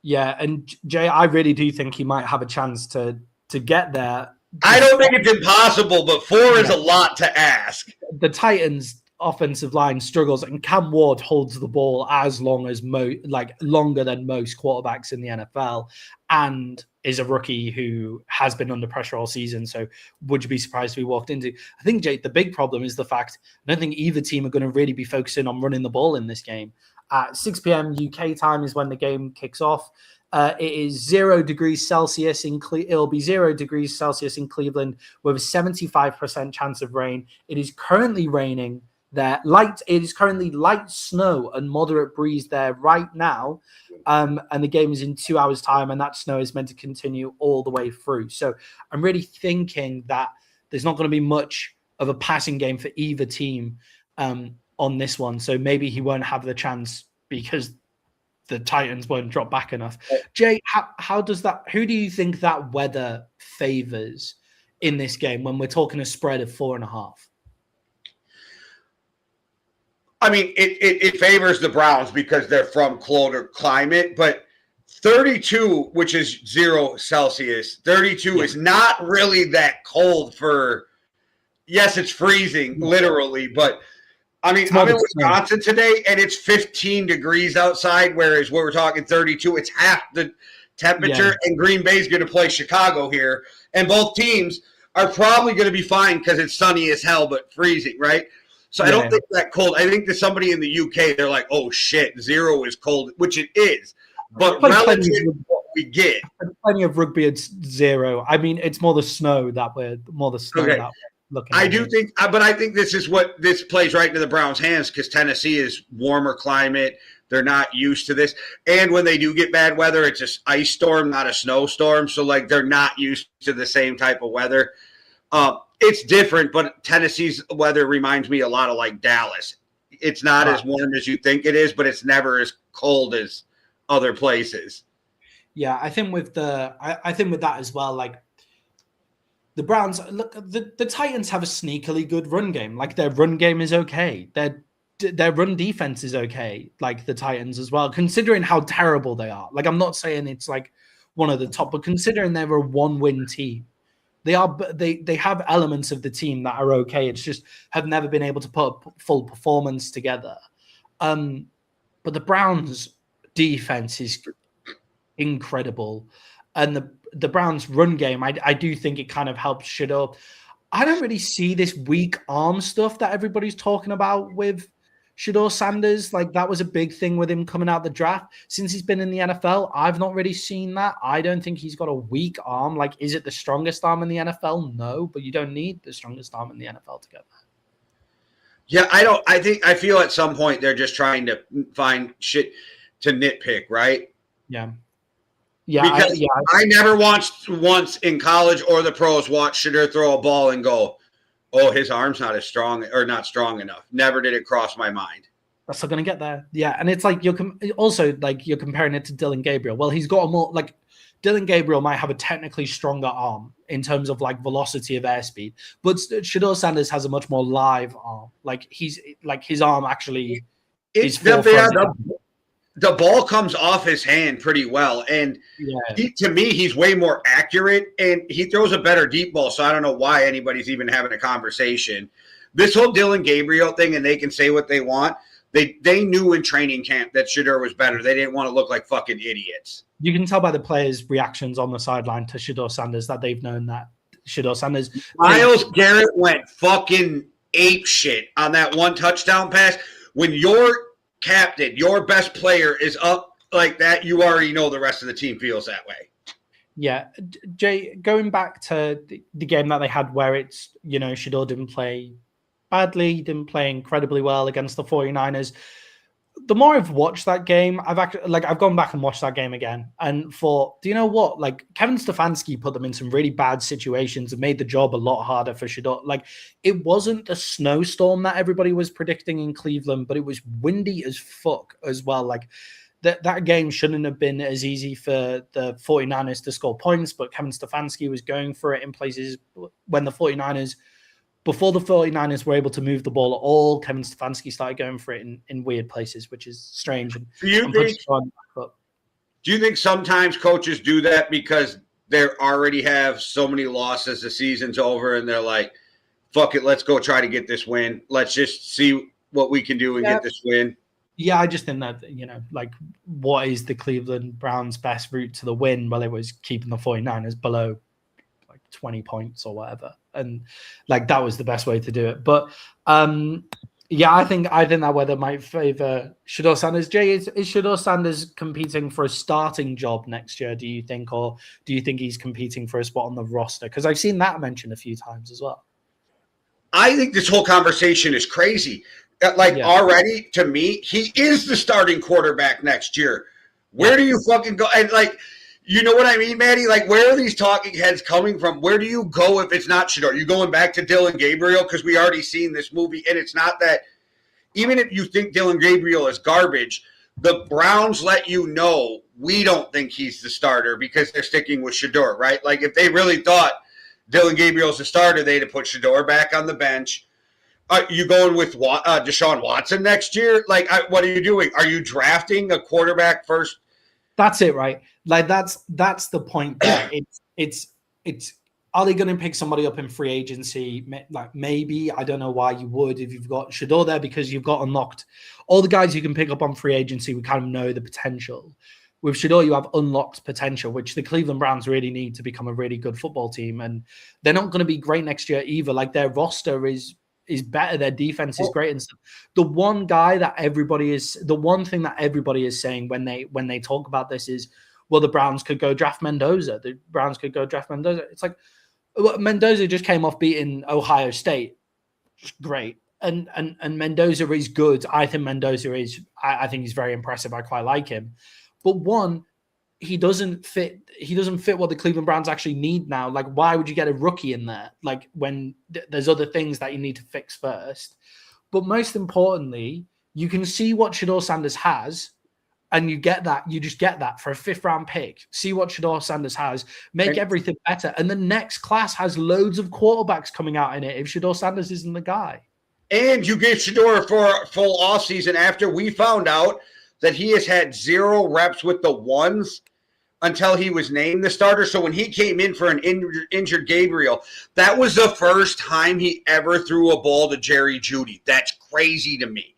Speaker 2: Yeah, and Jay, I really do think he might have a chance to get there.
Speaker 1: I don't think it's impossible, but 4 is a lot to ask.
Speaker 2: The Titans' offensive line struggles, and Cam Ward holds the ball as long as longer than most quarterbacks in the NFL, and is a rookie who has been under pressure all season. So would you be surprised if he walked into? I think, Jake, the big problem is the fact I don't think either team are going to really be focusing on running the ball in this game. At 6 p.m. UK time is when the game kicks off. It is 0 degrees Celsius it'll be 0 degrees Celsius in Cleveland with a 75% chance of rain. It is currently raining there. It is currently light snow and moderate breeze there right now. And the game is in 2 hours time, and that snow is meant to continue all the way through. So I'm really thinking that there's not going to be much of a passing game for either team on this one. So maybe he won't have the chance because the Titans won't drop back enough. Jay, how does that? Who do you think that weather favors in this game when we're talking a spread of 4.5?
Speaker 1: I mean, it favors the Browns because they're from colder climate, but 32, which is 0 Celsius, 32 is not really that cold for. Yes, it's freezing literally, but. I mean, I'm in Wisconsin today, and it's 15 degrees outside, whereas we're talking 32. It's half the temperature, and Green Bay's going to play Chicago here. And both teams are probably going to be fine because it's sunny as hell but freezing, right? So I don't think that cold. I think that somebody in the UK, they're like, oh, shit, 0 is cold, which it is. But we get.
Speaker 2: Plenty of rugby at 0. I mean, it's more the snow that we're looking
Speaker 1: I
Speaker 2: at
Speaker 1: do
Speaker 2: here.
Speaker 1: think, but I think this is what this plays right into the Browns' hands because Tennessee is warmer climate. They're not used to this. And when they do get bad weather, it's an ice storm, not a snowstorm. So, like, they're not used to the same type of weather. It's different, but Tennessee's weather reminds me a lot of, like, Dallas. It's not as warm as you think it is, but it's never as cold as other places.
Speaker 2: Yeah, I think with that as well, like, the Browns, look, the Titans have a sneakily good run game. Like, their run game is okay. Their run defense is okay, like the Titans as well, considering how terrible they are. Like, I'm not saying it's like one of the top, but considering they're a 1-win team, they have elements of the team that are okay. It's just have never been able to put a full performance together. But the Browns defense is incredible. And the Browns run game, I do think it kind of helps Sheuder. I don't really see this weak arm stuff that everybody's talking about with Sheuder Sanders. Like, that was a big thing with him coming out the draft. Since he's been in the NFL, I've not really seen that. I don't think he's got a weak arm. Like, is it the strongest arm in the NFL? No, but you don't need the strongest arm in the NFL to get that.
Speaker 1: Yeah, I feel at some point they're just trying to find shit to nitpick, right?
Speaker 2: Yeah.
Speaker 1: Yeah, because I never once in college or the pros watched Sheuder throw a ball and go, oh, his arm's not as strong or not strong enough. Never did it cross my mind.
Speaker 2: That's still going to get there. Yeah, and it's like you're comparing it to Dylan Gabriel. Well, he's got a more, like, Dylan Gabriel might have a technically stronger arm in terms of, like, velocity of airspeed, but Sheuder Sanders has a much more live arm. Like, he's like, his arm actually is
Speaker 1: the ball comes off his hand pretty well. And to me, he's way more accurate and he throws a better deep ball. So I don't know why anybody's even having a conversation. This whole Dylan Gabriel thing, and they can say what they want. They knew in training camp that Sheuder was better. They didn't want to look like fucking idiots.
Speaker 2: You can tell by the players' reactions on the sideline to Sheuder Sanders that they've known that Sheuder Sanders.
Speaker 1: Myles Garrett went fucking ape shit on that one touchdown pass. When your captain, your best player is up like that, you already know the rest of the team feels that way.
Speaker 2: Yeah. Jay, going back to the game that they had where it's, Sheuder didn't play badly, didn't play incredibly well against the 49ers. The more I've watched that game, I've gone back and watched that game again and thought, do you know what? Like, Kevin Stefanski put them in some really bad situations and made the job a lot harder for Sheuder. Like, it wasn't the snowstorm that everybody was predicting in Cleveland, but it was windy as fuck as well. Like, that game shouldn't have been as easy for the 49ers to score points, but Kevin Stefanski was going for it in places when before the 49ers were able to move the ball at all. Kevin Stefanski started going for it in weird places, which is strange.
Speaker 1: Do you think sometimes coaches do that because they already have so many losses, the season's over, and they're like, fuck it, let's go try to get this win. Let's just see what we can do and get this win.
Speaker 2: Yeah, I just think that, like, what is the Cleveland Browns' best route to the win? Well, it was keeping the 49ers below 20 points or whatever, and like that was the best way to do it. But I think that weather might favor Sheuder Sanders. Jay, is Sheuder Sanders competing for a starting job next year, do you think, or do you think he's competing for a spot on the roster? Because I've seen that mentioned a few times as well.
Speaker 1: I think this whole conversation is crazy. Already, to me, he is the starting quarterback next year. Where do you fucking go? And like, you know what I mean, Maddie? Like, where are these talking heads coming from? Where do you go if it's not Sheuder? Are you going back to Dylan Gabriel? Because we already seen this movie, and it's not that – even if you think Dylan Gabriel is garbage, the Browns let you know we don't think he's the starter because they're sticking with Sheuder, right? Like, if they really thought Dylan Gabriel's the starter, they'd have put Sheuder back on the bench. Are you going with Deshaun Watson next year? Like, what are you doing? Are you drafting a quarterback first?
Speaker 2: That's it, right? Like, that's the point there. It's are they going to pick somebody up in free agency? Like, maybe. I don't know why you would if you've got Sheuder there, because you've got unlocked all the guys you can pick up on free agency. We kind of know the potential. With Sheuder, you have unlocked potential, which the Cleveland Browns really need to become a really good football team. And they're not going to be great next year either. Like, their roster is better. Their defense is great and stuff. The one thing that everybody is saying when they talk about this is, well, the Browns could go draft Mendoza. The Browns could go draft Mendoza. It's like, well, Mendoza just came off beating Ohio State. Just great. And Mendoza is good. I think Mendoza is, I think he's very impressive. I quite like him. But one, he doesn't fit what the Cleveland Browns actually need now. Like, why would you get a rookie in there? Like, when there's other things that you need to fix first. But most importantly, you can see what Sheuder Sanders has, and you just get that for a 5th-round pick. See what Sheuder Sanders has, make everything better. And the next class has loads of quarterbacks coming out in it if Sheuder Sanders isn't the guy.
Speaker 1: And you gave Sheuder for a full offseason after we found out that he has had 0 reps with the ones until he was named the starter. So when he came in for an injured Gabriel, that was the first time he ever threw a ball to Jerry Jeudy. That's crazy to me.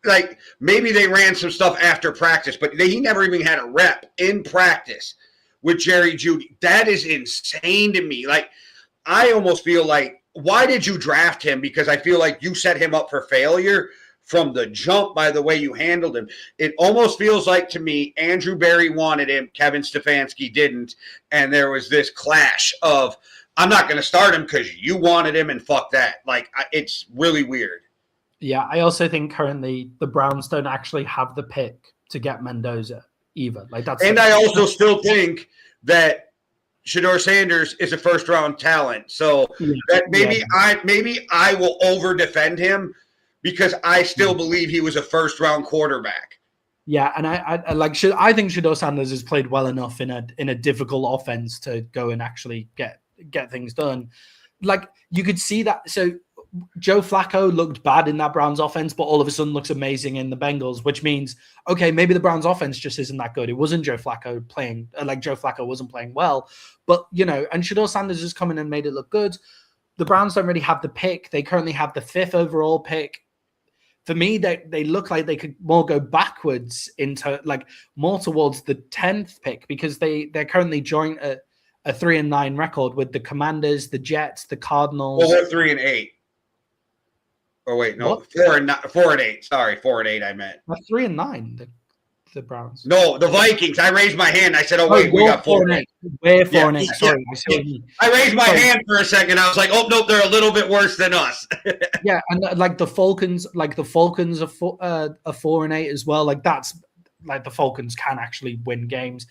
Speaker 1: Like, maybe they ran some stuff after practice, but he never even had a rep in practice with Jerry Jeudy. That is insane to me. Like, I almost feel like, why did you draft him? Because I feel like you set him up for failure from the jump by the way you handled him. It almost feels like, to me, Andrew Berry wanted him, Kevin Stefanski didn't, and there was this clash of, I'm not going to start him because you wanted him, and fuck that. Like, it's really weird.
Speaker 2: Yeah, I also think currently the Browns don't actually have the pick to get Mendoza either. Like, that's,
Speaker 1: and I also still think that Sheuder Sanders is a first-round talent. So that maybe I will over-defend him because I still believe he was a first-round quarterback.
Speaker 2: Yeah, and I think Sheuder Sanders has played well enough in a difficult offense to go and actually get things done. Like, you could see that. So Joe Flacco looked bad in that Browns offense, but all of a sudden looks amazing in the Bengals, which means, okay, maybe the Browns offense just isn't that good. It wasn't Joe Flacco playing, like Joe Flacco wasn't playing well, but, you know, and Sheuder Sanders has come in and made it look good. The Browns don't really have the pick. They currently have the 5th overall pick. For me, they look like they could more go backwards into, like, more towards the 10th pick, because they're currently joint a 3-9 record with the Commanders, the Jets, the Cardinals.
Speaker 1: Well, they're 3-8. Oh wait, no, 4-8. Sorry, 4-8. I meant
Speaker 2: 3-9. The Browns.
Speaker 1: No, the Vikings. I raised my hand. I said, "Oh wait, we got 4-8.
Speaker 2: We're 4-8. Sorry,
Speaker 1: I raised my hand for a second. I was like, "Oh no, they're a little bit worse than us."
Speaker 2: Yeah, and like the Falcons are 4-8 as well. Like, that's like the Falcons can actually win games.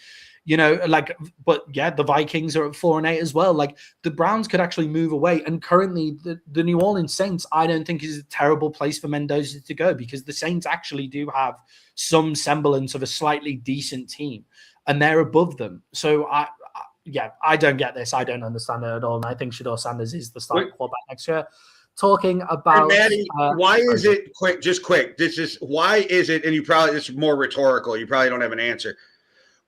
Speaker 2: You know, like, but yeah, the Vikings are at 4-8 as well. Like, the Browns could actually move away. And currently, the New Orleans Saints, I don't think is a terrible place for Mendoza to go, because the Saints actually do have some semblance of a slightly decent team, and they're above them. So I don't get this. I don't understand it at all. And I think Sheuder Sanders is the starting quarterback next year. Talking about,
Speaker 1: Maddie, why is it quick? Just quick. This is why is it? And this is more rhetorical. You probably don't have an answer.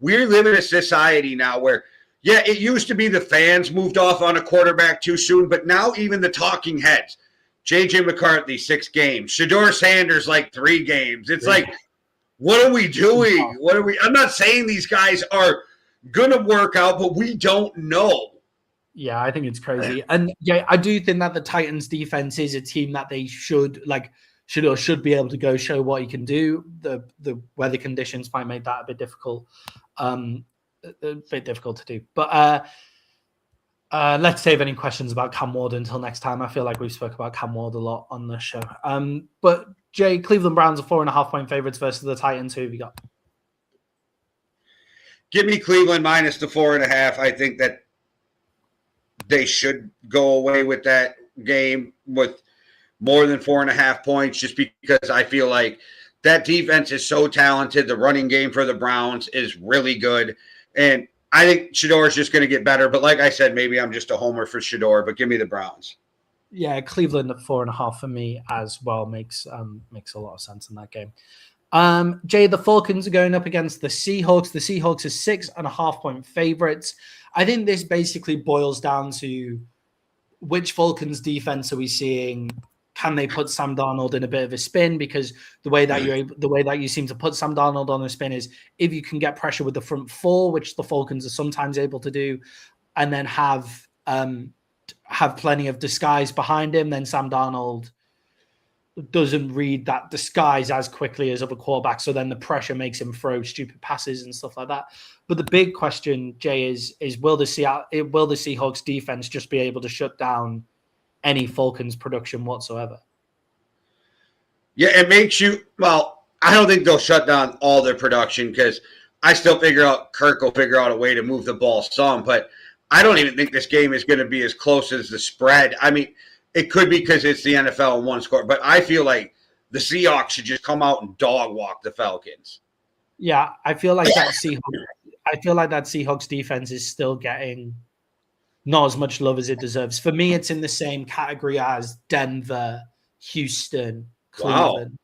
Speaker 1: We live in a society now where, yeah, it used to be the fans moved off on a quarterback too soon, but now even the talking heads, J.J. McCarthy, 6 games, Sheuder Sanders, like 3 games. It's like, what are we doing? I'm not saying these guys are going to work out, but we don't know.
Speaker 2: Yeah, I think it's crazy. And yeah, I do think that the Titans defense is a team that they should be able to go show what he can do. The weather conditions might make that a bit difficult. A bit difficult to do. But let's save any questions about Cam Ward until next time. I feel like we've spoke about Cam Ward a lot on the show. But Jay, Cleveland Browns are 4.5-point favorites versus the Titans. Who have you got?
Speaker 1: Give me Cleveland minus the 4.5. I think that they should go away with that game with more than 4.5 points, just because I feel like that defense is so talented. The running game for the Browns is really good. And I think Sheuder is just going to get better. But like I said, maybe I'm just a homer for Sheuder, but give me the Browns.
Speaker 2: Yeah, Cleveland at 4.5 for me as well makes a lot of sense in that game. Jay, the Falcons are going up against the Seahawks. The Seahawks are 6.5-point favorites. I think this basically boils down to which Falcons defense are we seeing? Can they put Sam Darnold in a bit of a spin? Because the way that you seem to put Sam Darnold on a spin is if you can get pressure with the front 4, which the Falcons are sometimes able to do, and then have plenty of disguise behind him, then Sam Darnold doesn't read that disguise as quickly as other quarterbacks. So then the pressure makes him throw stupid passes and stuff like that. But the big question, Jay, is will the Seahawks defense just be able to shut down any Falcons production whatsoever?
Speaker 1: Yeah, it makes you, well, I don't think they'll shut down all their production because I still Kirk will figure out a way to move the ball some, but I don't even think this game is going to be as close as the spread. I mean, it could be because it's the NFL and one score, but I feel like the Seahawks should just come out and dog walk the Falcons.
Speaker 2: Yeah, I feel like that Seahawks defense is still getting not as much love as it deserves. For me, it's in the same category as Denver, Houston, Cleveland. Wow.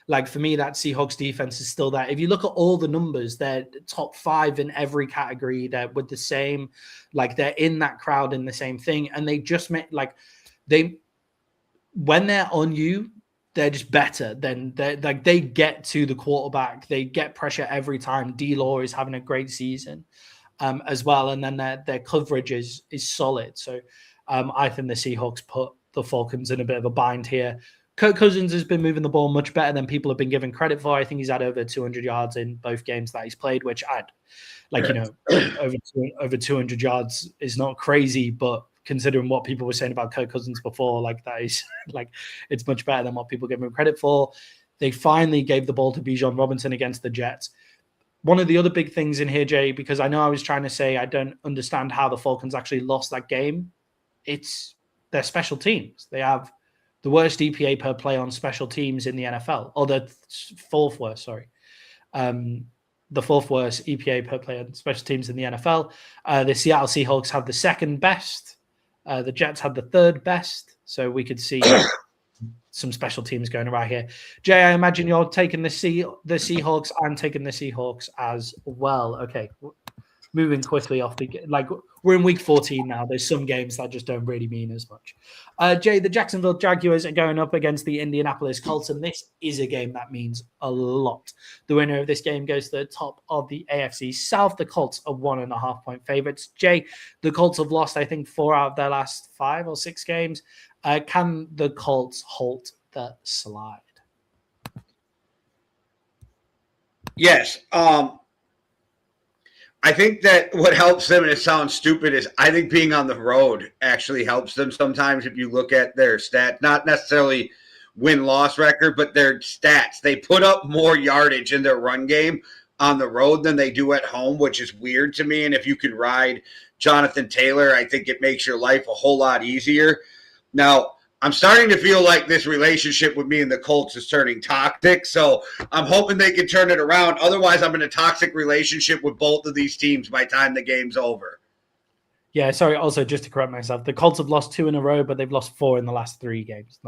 Speaker 2: Like for me, that Seahawks defense is still there. If you look at all the numbers, they're top 5 in every category. They're with the same, like they're in that crowd in the same thing. And they just make when they're on you, they're just better. Then they get to the quarterback. They get pressure every time. D-Law is having a great season as well. And then their coverage is solid. So I think the Seahawks put the Falcons in a bit of a bind here. Kirk Cousins has been moving the ball much better than people have been given credit for. I think he's had over 200 yards in both games that he's played, which over 200 yards is not crazy, but considering what people were saying about Kirk Cousins before, that is it's much better than what people give him credit for. They finally gave the ball to Bijan Robinson against the Jets. One of the other big things in here, Jay, because I know I was trying to say I don't understand how the Falcons actually lost that game. It's their special teams. They have the worst EPA per play on special teams in the NFL, or the fourth worst, sorry. The fourth worst EPA per play on special teams in the NFL. The Seattle Seahawks have the second best. The Jets had the third best. So we could see some special teams going around here. Jay, I imagine you're taking the Seahawks. I'm taking the Seahawks as well. Okay. Moving quickly off we're in week 14 now. There's some games that just don't really mean as much. Jay, the Jacksonville Jaguars are going up against the Indianapolis Colts, and this is a game that means a lot. The winner of this game goes to the top of the AFC South. The Colts are 1.5-point favorites. Jay, the Colts have lost, I think, 4 out of their last 5 or 6 games. Can the Colts halt the slide?
Speaker 1: Yes. I think that what helps them, and it sounds stupid, is I think being on the road actually helps them sometimes. If you look at their stats, not necessarily win-loss record, but their stats, they put up more yardage in their run game on the road than they do at home, which is weird to me. And if you can ride Jonathan Taylor, I think it makes your life a whole lot easier. Now, I'm starting to feel like this relationship with me and the Colts is turning toxic, so I'm hoping they can turn it around. Otherwise, I'm in a toxic relationship with both of these teams by the time the game's over.
Speaker 2: Yeah, sorry, also, just to correct myself, the Colts have lost 2 in a row, but they've lost 4 in the last 3 games.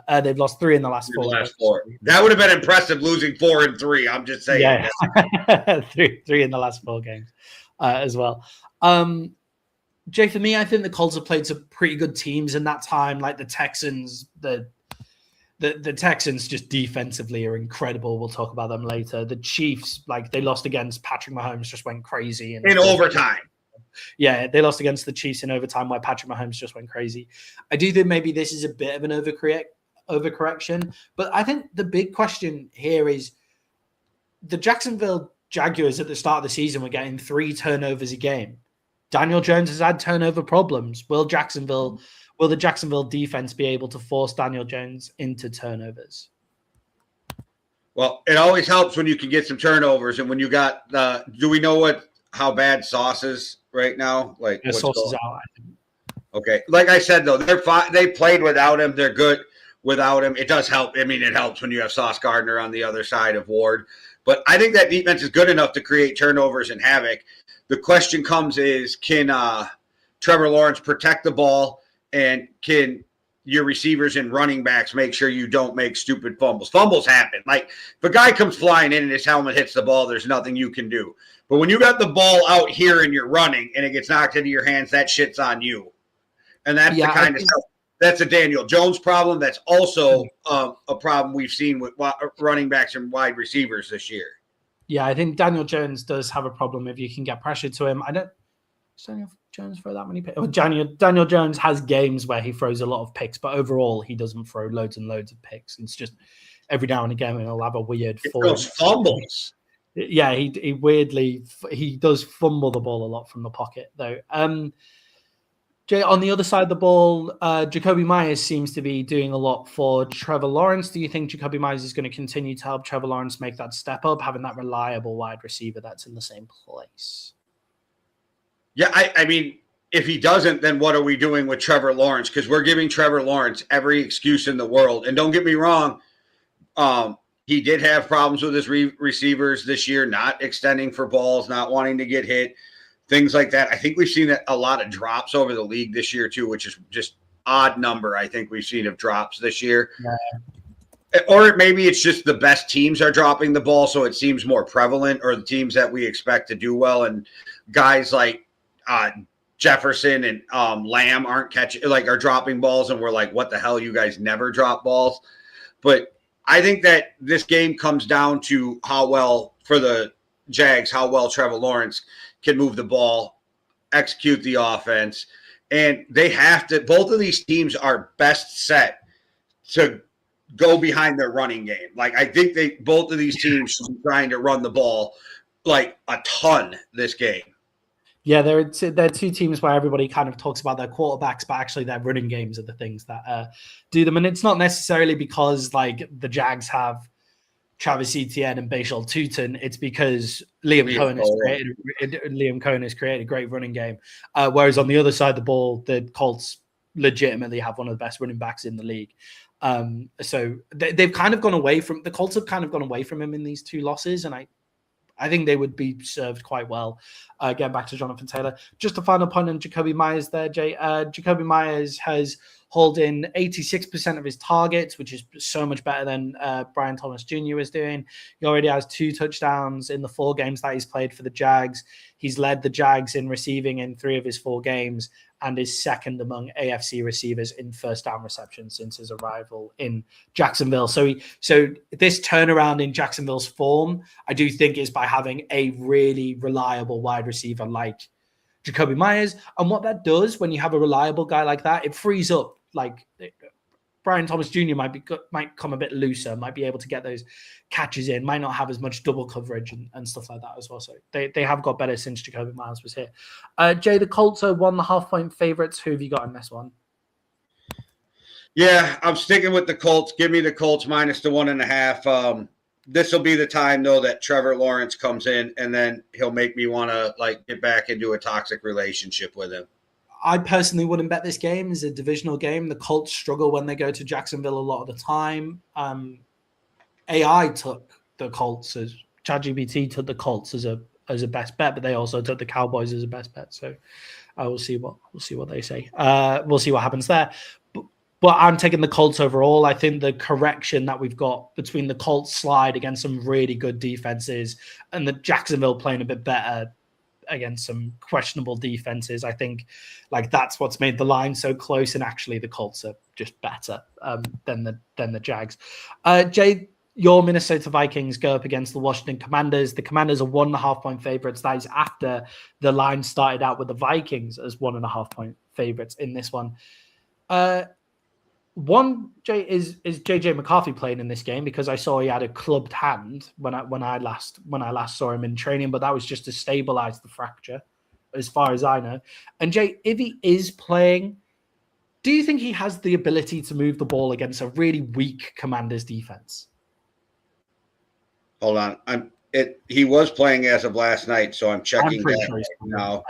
Speaker 2: They've lost 3 in the last 4.
Speaker 1: That would have been impressive, losing 4 and 3. I'm just saying.
Speaker 2: Yeah, 3 in the last 4 games as well. Jay, for me, I think the Colts have played some pretty good teams in that time, like the Texans. The Texans just defensively are incredible. We'll talk about them later. The Chiefs, they lost against Patrick Mahomes, just went crazy.
Speaker 1: In overtime.
Speaker 2: Yeah, they lost against the Chiefs in overtime where Patrick Mahomes just went crazy. I do think maybe this is a bit of an overcorrection, but I think the big question here is the Jacksonville Jaguars at the start of the season were getting 3 turnovers a game. Daniel Jones has had turnover problems. Will the Jacksonville defense be able to force Daniel Jones into turnovers?
Speaker 1: Well, it always helps when you can get some turnovers. And when you got do we know how bad Sauce is right now?
Speaker 2: Sauce is out, I think.
Speaker 1: Okay. Like I said, though, they played without him. They're good without him. It does help. I mean, it helps when you have Sauce Gardner on the other side of Ward. But I think that defense is good enough to create turnovers and havoc. The question comes is, can Trevor Lawrence protect the ball, and can your receivers and running backs make sure you don't make stupid fumbles? Fumbles happen. If a guy comes flying in and his helmet hits the ball, there's nothing you can do. But when you got the ball out here and you're running and it gets knocked into your hands, that shit's on you. And that's the kind of stuff. That's a Daniel Jones problem. That's also a problem we've seen with running backs and wide receivers this year.
Speaker 2: Yeah, I think Daniel Jones does have a problem if you can get pressure to him. Daniel Jones throw that many picks? Well, Daniel Jones has games where he throws a lot of picks, but overall he doesn't throw loads and loads of picks. It's just every now and again he'll have a weird
Speaker 1: those fumbles.
Speaker 2: Yeah, he weirdly he does fumble the ball a lot from the pocket though. Jay, on the other side of the ball, Jacoby Myers seems to be doing a lot for Trevor Lawrence. Do you think Jacoby Myers is going to continue to help Trevor Lawrence make that step up, having that reliable wide receiver that's in the same place?
Speaker 1: Yeah, I mean, if he doesn't, then what are we doing with Trevor Lawrence? Because we're giving Trevor Lawrence every excuse in the world. And don't get me wrong, he did have problems with his receivers this year, not extending for balls, not wanting to get hit, things like that. I think we've seen a lot of drops over the league this year too, which is just odd number I think we've seen of drops this year. Yeah. Or maybe it's just the best teams are dropping the ball, so it seems more prevalent, or the teams that we expect to do well. And guys like Jefferson and Lamb aren't catching, like, are dropping balls, and we're like, what the hell, you guys never drop balls. But I think that this game comes down to how well, for the Jags, how well Trevor Lawrence can move the ball, execute the offense. And they have to, both of these teams are best set to go behind their running game. Like, I think both of these teams should be trying to run the ball like a ton this game.
Speaker 2: Yeah, they're two teams where everybody kind of talks about their quarterbacks, but actually their running games are the things that do them. And it's not necessarily because, like, the Jags have Travis Etienne and Bashal Tutin. It's because Liam Cohen has created a great running game. Whereas on the other side of the ball, the Colts legitimately have one of the best running backs in the league. So they've kind of gone away from, the Colts have kind of gone away from him in these two losses. And I think they would be served quite well. Getting back to Jonathan Taylor. Just a final point on Jacoby Myers there, Jay. Jacoby Myers has hauled in 86% of his targets, which is so much better than Brian Thomas Jr. was doing. He already has 2 touchdowns in the 4 games that he's played for the Jags. He's led the Jags in receiving in 3 of his 4 games and is second among AFC receivers in first down receptions since his arrival in Jacksonville. So this turnaround in Jacksonville's form, I do think, is by having a really reliable wide receiver like Jacoby Myers. And what that does when you have a reliable guy like that, it frees up, like, Brian Thomas Jr. might come a bit looser, might be able to get those catches in, might not have as much double coverage and stuff like that as well. So they have got better since Jacoby Myers was here. Jay, the Colts are 1.5-point favorites. Who have you got in this one?
Speaker 1: Yeah, I'm sticking with the Colts. Give me the Colts minus the 1.5. This will be the time, though, that Trevor Lawrence comes in, and then he'll make me want to, like, get back into a toxic relationship with him.
Speaker 2: I personally wouldn't bet this game. It's a divisional game. The Colts struggle when they go to Jacksonville a lot of the time. AI took the Colts as ChatGPT took the Colts as a best bet, but they also took the Cowboys as a best bet. So we'll see what they say. We'll see what happens there. But I'm taking the Colts overall. I think the correction that we've got between the Colts slide against some really good defenses and the Jacksonville playing a bit better against some questionable defenses, I think, like, that's what's made the line so close. And actually, the Colts are just better than the Jags. Jay, your Minnesota Vikings go up against the Washington Commanders. The Commanders are 1.5-point favorites. That is after the line started out with the Vikings as 1.5-point favorites in this one. Jay, is JJ McCarthy playing in this game? Because I saw he had a clubbed hand when I last saw him in training, but that was just to stabilize the fracture, as far as I know. And Jay, if he is playing, do you think he has the ability to move the ball against a really weak Commanders defense?
Speaker 1: Hold on, he was playing as of last night, so I'm checking that now.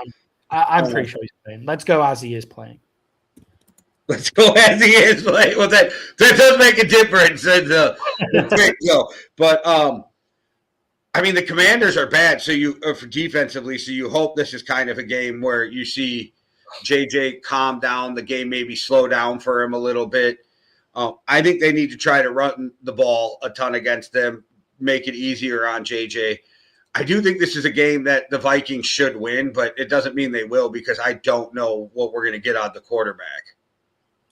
Speaker 2: I'm pretty sure he's playing. Let's go as he is playing.
Speaker 1: Let's go as he is playing. Well, that does make a difference. But I mean, the Commanders are bad. So for defensively, so you hope this is kind of a game where you see JJ calm down, the game maybe slow down for him a little bit. I think they need to try to run the ball a ton against them, make it easier on JJ. I do think this is a game that the Vikings should win, but it doesn't mean they will, because I don't know what we're going to get out of the quarterback.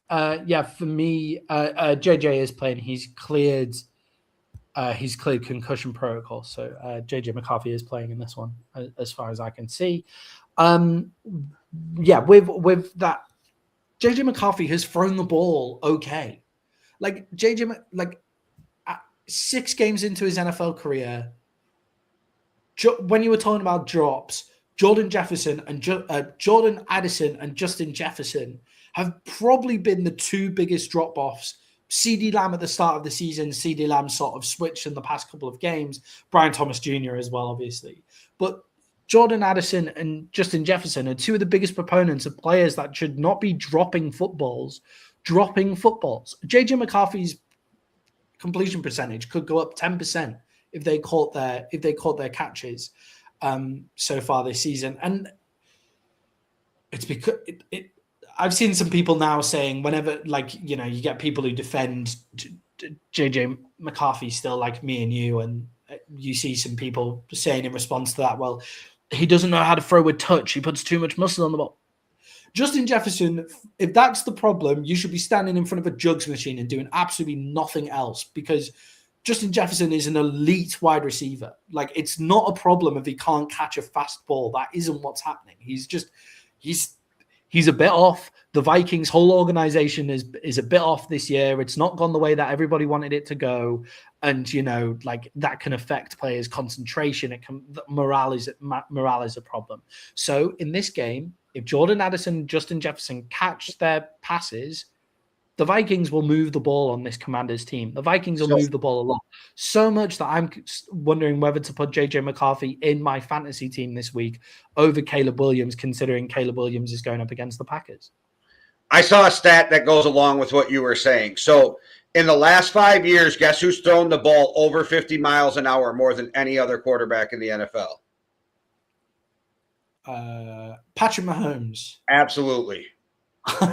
Speaker 2: For me, JJ is playing. He's cleared concussion protocol. So JJ McCarthy is playing in this one, as far as I can see. Yeah, with that, JJ McCarthy has thrown the ball okay. Like like 6 games into his NFL career, when you were talking about drops, Jordan Addison and Justin Jefferson have probably been the 2 biggest drop-offs. CeeDee Lamb at the start of the season, CeeDee Lamb sort of switched in the past couple of games. Brian Thomas Jr. as well, obviously. But Jordan Addison and Justin Jefferson are 2 of the biggest proponents of players that should not be dropping footballs. JJ McCarthy's completion percentage could go up 10% if they caught their catches so far this season. And it's because I've seen some people now saying whenever, you get people who defend JJ McCarthy still, like me and you, and you see some people saying in response to that, well, he doesn't know how to throw with touch. He puts too much muscle on the ball. Justin Jefferson, if that's the problem, you should be standing in front of a jugs machine and doing absolutely nothing else, because Justin Jefferson is an elite wide receiver. Like, it's not a problem if he can't catch a fast ball. That isn't what's happening. He's a bit off. The Vikings' whole organization is a bit off this year. It's not gone the way that everybody wanted it to go. And, that can affect players' concentration. Morale is a problem. So in this game, if Jordan Addison and Justin Jefferson catch their passes, the Vikings will move the ball on this Commanders team. The Vikings will move the ball a lot. So much that I'm wondering whether to put JJ McCarthy in my fantasy team this week over Caleb Williams, considering Caleb Williams is going up against the Packers.
Speaker 1: I saw a stat that goes along with what you were saying. So in the last 5 years, guess who's thrown the ball over 50 miles an hour more than any other quarterback in the NFL?
Speaker 2: Patrick Mahomes.
Speaker 1: Absolutely. All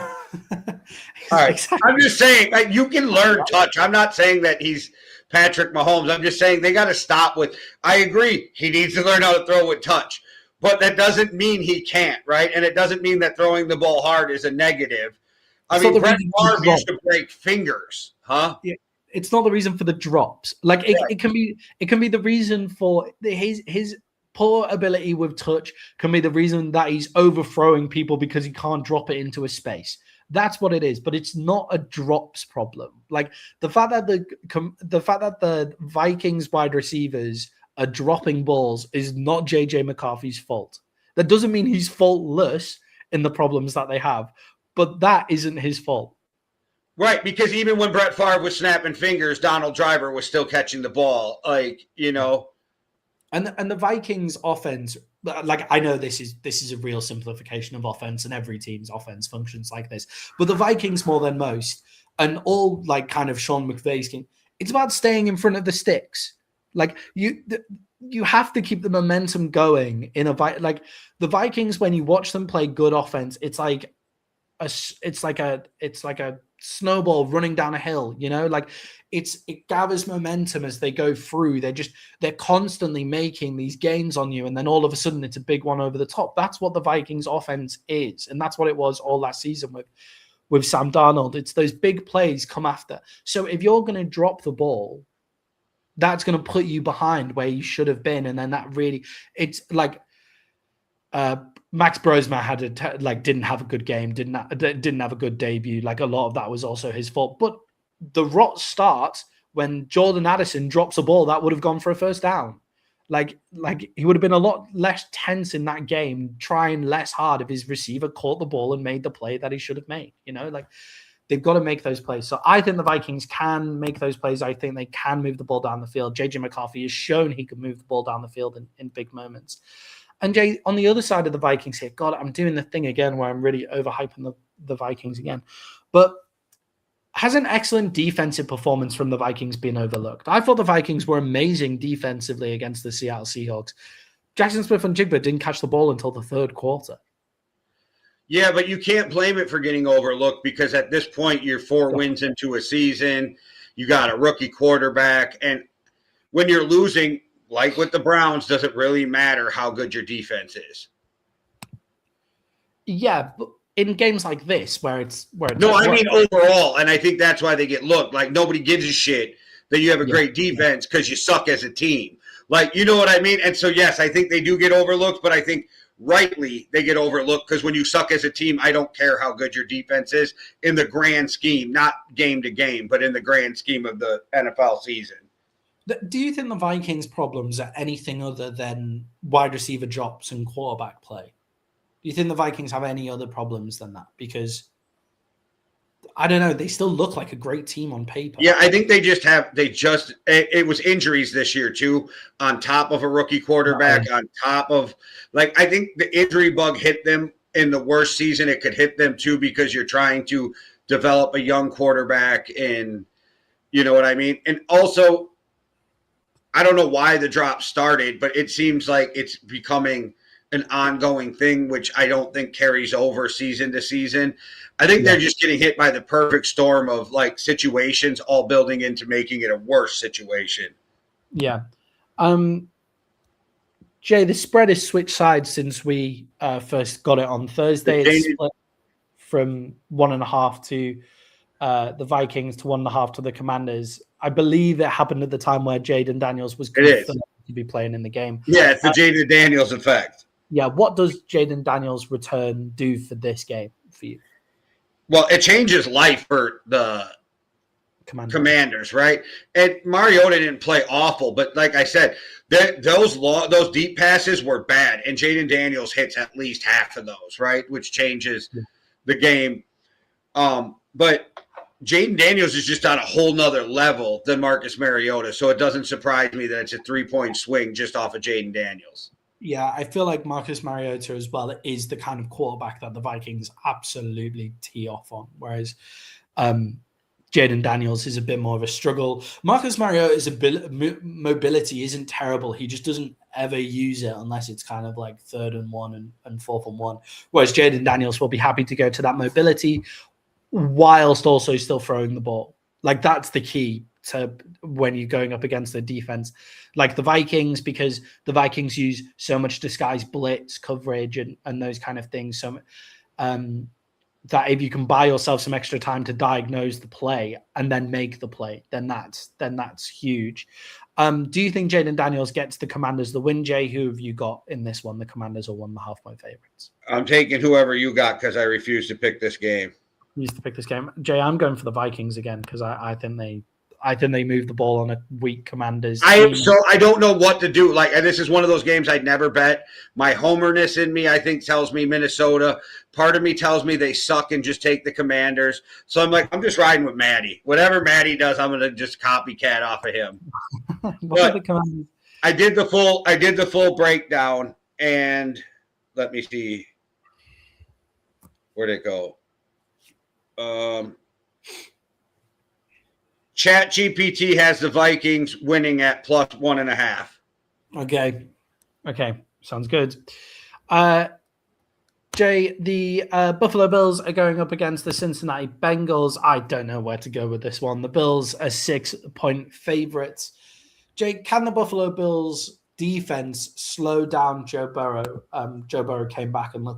Speaker 1: right. Exactly. I'm just saying, you can learn touch. I'm not saying that he's Patrick Mahomes. I'm just saying they got to stop with. I agree. He needs to learn how to throw with touch, but that doesn't mean he can't, right? And it doesn't mean that throwing the ball hard is a negative. I mean, Brett Favre used to break fingers, huh? Yeah.
Speaker 2: It's not the reason for the drops. Like it can be the reason for his poor ability with touch can be the reason that he's overthrowing people because he can't drop it into a space. That's what it is, but it's not a drops problem. Like the fact that the Vikings wide receivers are dropping balls is not JJ McCarthy's fault. That doesn't mean he's faultless in the problems that they have, but that isn't his fault.
Speaker 1: Right, because even when Brett Favre was snapping fingers, Donald Driver was still catching the ball.
Speaker 2: And the Vikings offense, like, I know this is a real simplification of offense, and every team's offense functions like this. But the Vikings, more than most, and all like kind of Sean McVay's game, it's about staying in front of the sticks. Like you have to keep the momentum going in the Vikings. When you watch them play good offense, it's like a snowball running down a hill. It gathers momentum as they go through. They're constantly making these gains on you, and then all of a sudden it's a big one over the top. That's what the Vikings offense is, and that's what it was all last season with Sam Darnold. It's those big plays come after. So if you're going to drop the ball, that's going to put you behind where you should have been, and then that really, it's like Max Brosma didn't have a good game, didn't have a good debut. Like, a lot of that was also his fault, but the rot starts when Jordan Addison drops a ball that would have gone for a first down. Like he would have been a lot less tense in that game, trying less hard if his receiver caught the ball and made the play that he should have made. They've got to make those plays. So I think the Vikings can make those plays. I think they can move the ball down the field. JJ McCarthy has shown he can move the ball down the field in big moments. And Jay, on the other side of the Vikings here, God, I'm doing the thing again where I'm really overhyping the Vikings again. But has an excellent defensive performance from the Vikings been overlooked? I thought the Vikings were amazing defensively against the Seattle Seahawks. Jackson Smith-Njigba didn't catch the ball until the third quarter.
Speaker 1: Yeah, but you can't blame it for getting overlooked, because at this point you're 4 wins into a season. You got a rookie quarterback. And when you're losing, like with the Browns, does it really matter how good your defense is?
Speaker 2: Yeah, but in games like this, where it's
Speaker 1: no, I mean overall, and I think that's why they get looked. Like, nobody gives a shit that you have a great defense because you suck as a team. Like, you know what I mean? And so, yes, I think they do get overlooked, but I think rightly they get overlooked because when you suck as a team, I don't care how good your defense is in the grand scheme, not game to game, but in the grand scheme of the NFL season.
Speaker 2: Do you think the Vikings' problems are anything other than wide receiver drops and quarterback play? Do you think the Vikings have any other problems than that? Because I don't know, they still look like a great team on paper.
Speaker 1: Yeah, I think it was injuries this year too, on top of a rookie quarterback, on top of, like, I think the injury bug hit them in the worst season it could hit them too, because you're trying to develop a young quarterback, and you know what I mean? And also, I don't know why the drop started, but it seems like it's becoming an ongoing thing, which I don't think carries over season to season. I think they're just getting hit by the perfect storm of like situations all building into making it a worse situation.
Speaker 2: Yeah. Jay, the spread has switched sides since we first got it on Thursday. It's split from 1.5 to the Vikings to 1.5 to the Commanders. I believe it happened at the time where Jaden Daniels was confirmed to be playing in the game.
Speaker 1: Yeah, it's the Jaden Daniels effect.
Speaker 2: Yeah, what does Jaden Daniels' return do for this game for you?
Speaker 1: Well, it changes life for the Commanders, right? And Mariota didn't play awful, but like I said, those deep passes were bad, and Jaden Daniels hits at least half of those, right? Which changes the game. But Jaden Daniels is just on a whole nother level than Marcus Mariota, so it doesn't surprise me that it's a 3-point swing just off of Jaden Daniels.
Speaker 2: Yeah, I feel like Marcus Mariota as well is the kind of quarterback that the Vikings absolutely tee off on, whereas Jaden Daniels is a bit more of a struggle. Marcus Mariota's mobility isn't terrible. He just doesn't ever use it unless it's kind of like 3rd and 1 and 4th and 1, whereas Jaden Daniels will be happy to go to that mobility whilst also still throwing the ball. Like, that's the key to when you're going up against the defense like the Vikings, because the Vikings use so much disguised blitz coverage and those kind of things. So that if you can buy yourself some extra time to diagnose the play and then make the play, then that's huge. Do you think Jaden Daniels gets the Commanders the win, Jay? Who have you got in this one? The Commanders are 1.5 point favorites.
Speaker 1: I'm taking whoever you got because I refuse to pick this game.
Speaker 2: Jay, I'm going for the Vikings again because I think they move the ball on a weak Commanders.
Speaker 1: I don't know what to do. Like, this is one of those games I'd never bet. My homerness in me, I think, tells me Minnesota. Part of me tells me they suck and just take the Commanders. So I'm like, I'm just riding with Matty. Whatever Matty does, I'm gonna just copycat off of him. I did the full breakdown, and let me see. Where'd it go? ChatGPT has the Vikings winning at +1.5.
Speaker 2: Okay. Sounds good. Jay, the Buffalo Bills are going up against the Cincinnati Bengals. I don't know where to go with this one. The Bills are 6-point favorites. Jay, can the Buffalo Bills defense slow down Joe Burrow? Joe Burrow came back and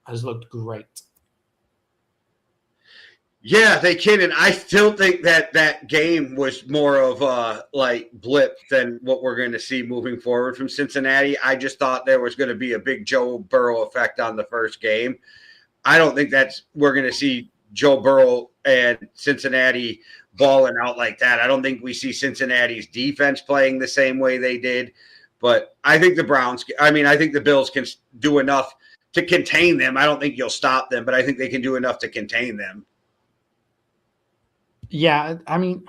Speaker 2: has looked great.
Speaker 1: Yeah, they can, and I still think that game was more of a blip than what we're going to see moving forward from Cincinnati. I just thought there was going to be a big Joe Burrow effect on the first game. I don't think we're going to see Joe Burrow and Cincinnati balling out like that. I don't think we see Cincinnati's defense playing the same way they did, but I think I think the Bills can do enough to contain them. I don't think you'll stop them, but I think they can do enough to contain them.
Speaker 2: Yeah, I mean,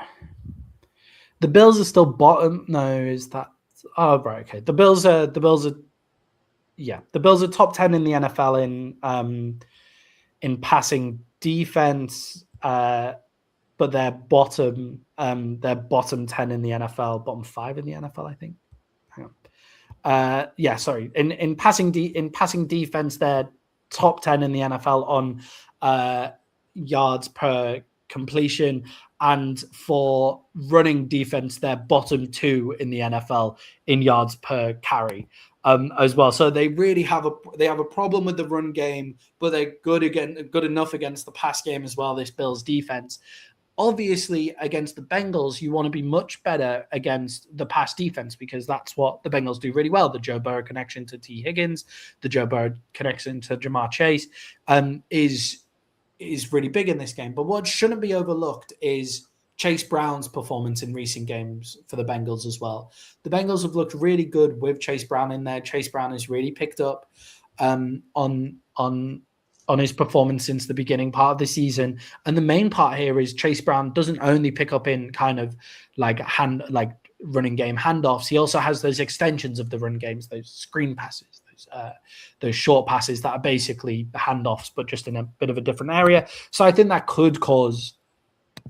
Speaker 2: the Bills are still bottom. No, is that? Oh, right. Okay. The Bills are top 10 in the NFL in passing defense, but they're bottom 10 in the NFL, bottom 5 in the NFL, I think. Hang on. Sorry. In passing defense, they're top 10 in the NFL on yards per completion, and for running defense, they're bottom 2 in the NFL in yards per carry as well. So they really have a problem with the run game, but they're good enough against the pass game as well. This Bills defense, obviously against the Bengals, you want to be much better against the pass defense because that's what the Bengals do really well. The Joe Burrow connection to T. Higgins, the Joe Burrow connection to Jamar Chase is really big in this game. But what shouldn't be overlooked is Chase Brown's performance in recent games for the Bengals as well. The Bengals have looked really good with Chase Brown in there. Chase Brown has really picked up on his performance since the beginning part of the season. And the main part here is Chase Brown doesn't only pick up in kind of like running game handoffs. He also has those extensions of the run games, those screen passes, those short passes that are basically handoffs, but just in a bit of a different area. So I think that could cause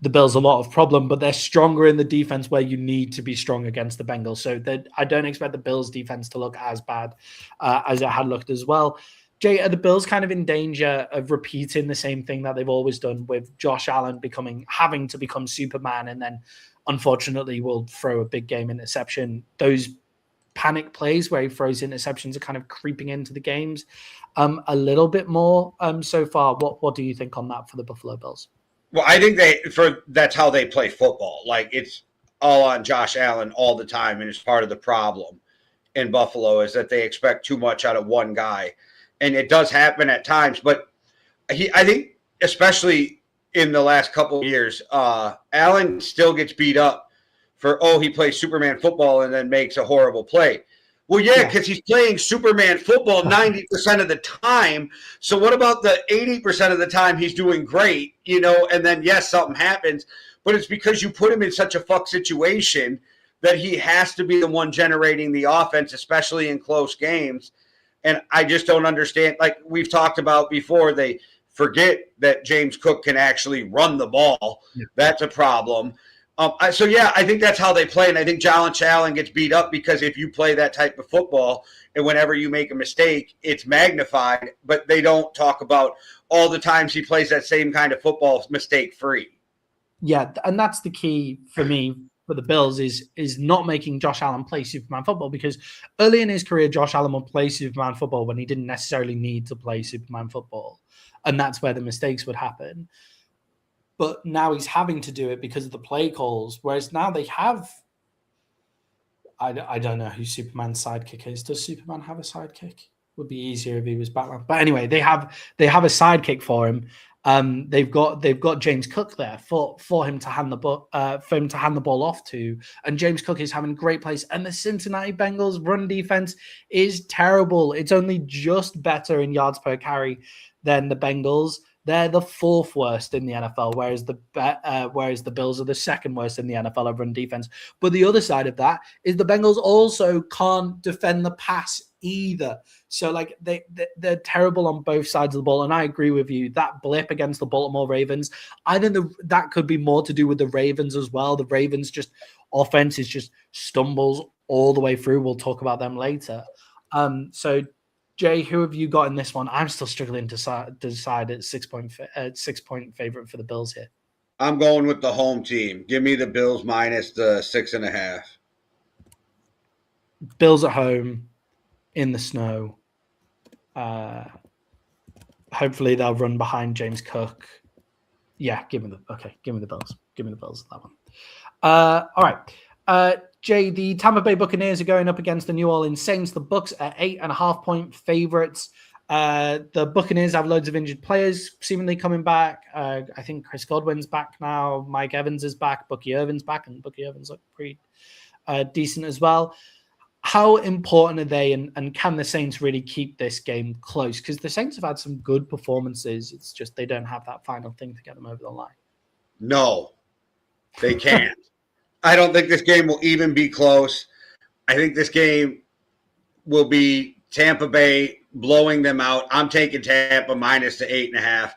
Speaker 2: the Bills a lot of problem, but they're stronger in the defense where you need to be strong against the Bengals. So I don't expect the Bills defense to look as bad as it had looked as well. Jay, are the Bills kind of in danger of repeating the same thing that they've always done with Josh Allen having to become Superman and then unfortunately will throw a big game interception? Those panic plays where he throws interceptions are kind of creeping into the games a little bit more so far. What do you think on that for the Buffalo Bills?
Speaker 1: Well, I think that's how they play football. Like, it's all on Josh Allen all the time, and it's part of the problem in Buffalo is that they expect too much out of one guy. And it does happen at times, but I think especially in the last couple of years, Allen still gets beat up for, he plays Superman football and then makes a horrible play. Well, yeah, because he's playing Superman football 90% of the time. So what about the 80% of the time he's doing great, and then, yes, something happens, but it's because you put him in such a fuck situation that he has to be the one generating the offense, especially in close games. And I just don't understand. Like we've talked about before, they forget that James Cook can actually run the ball. Yeah. That's a problem. I think that's how they play. And I think Josh Allen gets beat up because if you play that type of football and whenever you make a mistake, it's magnified. But they don't talk about all the times he plays that same kind of football mistake-free.
Speaker 2: Yeah, and that's the key for me for the Bills is not making Josh Allen play Superman football, because early in his career, Josh Allen would play Superman football when he didn't necessarily need to play Superman football. And that's where the mistakes would happen. But now he's having to do it because of the play calls, whereas now they have, I don't know who Superman's sidekick is. Does Superman have a sidekick? Would be easier if he was Batman. But anyway, they have a sidekick for him. They've got James Cook there for him to hand the ball off to, and James Cook is having great plays. And the Cincinnati Bengals run defense is terrible. It's only just better in yards per carry than the Bengals. They're the fourth worst in the NFL, whereas the Bills are the second worst in the NFL at run defense. But the other side of that is the Bengals also can't defend the pass either. So like they're terrible on both sides of the ball. And I agree with you, that blip against the Baltimore Ravens, I think that could be more to do with the Ravens as well. The Ravens offense is just stumbles all the way through. We'll talk about them later. So Jay, who have you got in this one? I'm still struggling to decide at 6 point favorite for the Bills here.
Speaker 1: I'm going with the home team. Give me the Bills minus the 6.5.
Speaker 2: Bills at home in the snow. Hopefully they'll run behind James Cook. Yeah, give me the Bills. Give me the Bills that one. All right. Jay, the Tampa Bay Buccaneers are going up against the New Orleans Saints. The Bucs are 8.5 point favorites. The Buccaneers have loads of injured players seemingly coming back. I think Chris Godwin's back now. Mike Evans is back. Bucky Irvin's back, and Bucky Irvin's look pretty decent as well. How important are they, and can the Saints really keep this game close? Because the Saints have had some good performances. It's just they don't have that final thing to get them over the line.
Speaker 1: No, they can't. I don't think this game will even be close. I think this game will be Tampa Bay blowing them out. I'm taking Tampa minus the 8.5.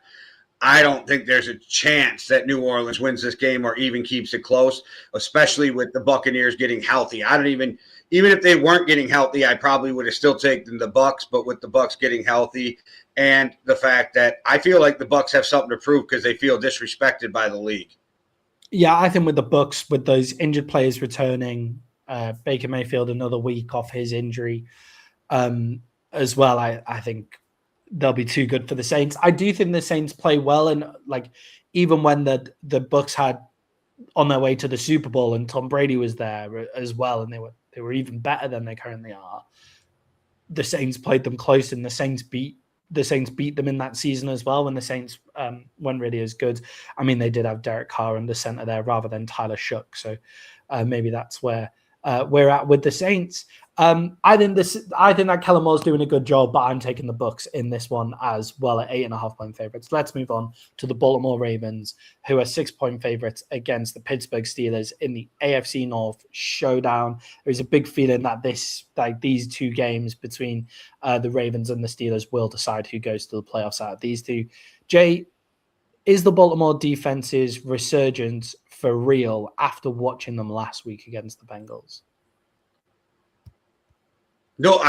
Speaker 1: I don't think there's a chance that New Orleans wins this game or even keeps it close, especially with the Buccaneers getting healthy. Even if they weren't getting healthy, I probably would have still taken the Bucs, but with the Bucs getting healthy and the fact that I feel like the Bucs have something to prove because they feel disrespected by the league.
Speaker 2: Yeah, I think with the Bucs, with those injured players returning, Baker Mayfield another week off his injury as well, I think they'll be too good for the Saints. I do think the Saints play well, and like even when the Bucs had on their way to the Super Bowl and Tom Brady was there as well, and they were even better than they currently are. The Saints played them close, and the Saints beat them in that season as well when the Saints weren't really as good. I mean, they did have Derek Carr in the center there rather than Tyler Shook, so maybe that's where we're at with the Saints. I think that Kellen Moore's doing a good job, but I'm taking the Bucs in this one as well at 8.5-point favorites. Let's move on to the Baltimore Ravens, who are 6-point favorites against the Pittsburgh Steelers in the AFC North showdown. There's a big feeling that these two games between the Ravens and the Steelers will decide who goes to the playoffs out of these two. Jay, is the Baltimore defense's resurgence for real after watching them last week against the Bengals?
Speaker 1: No,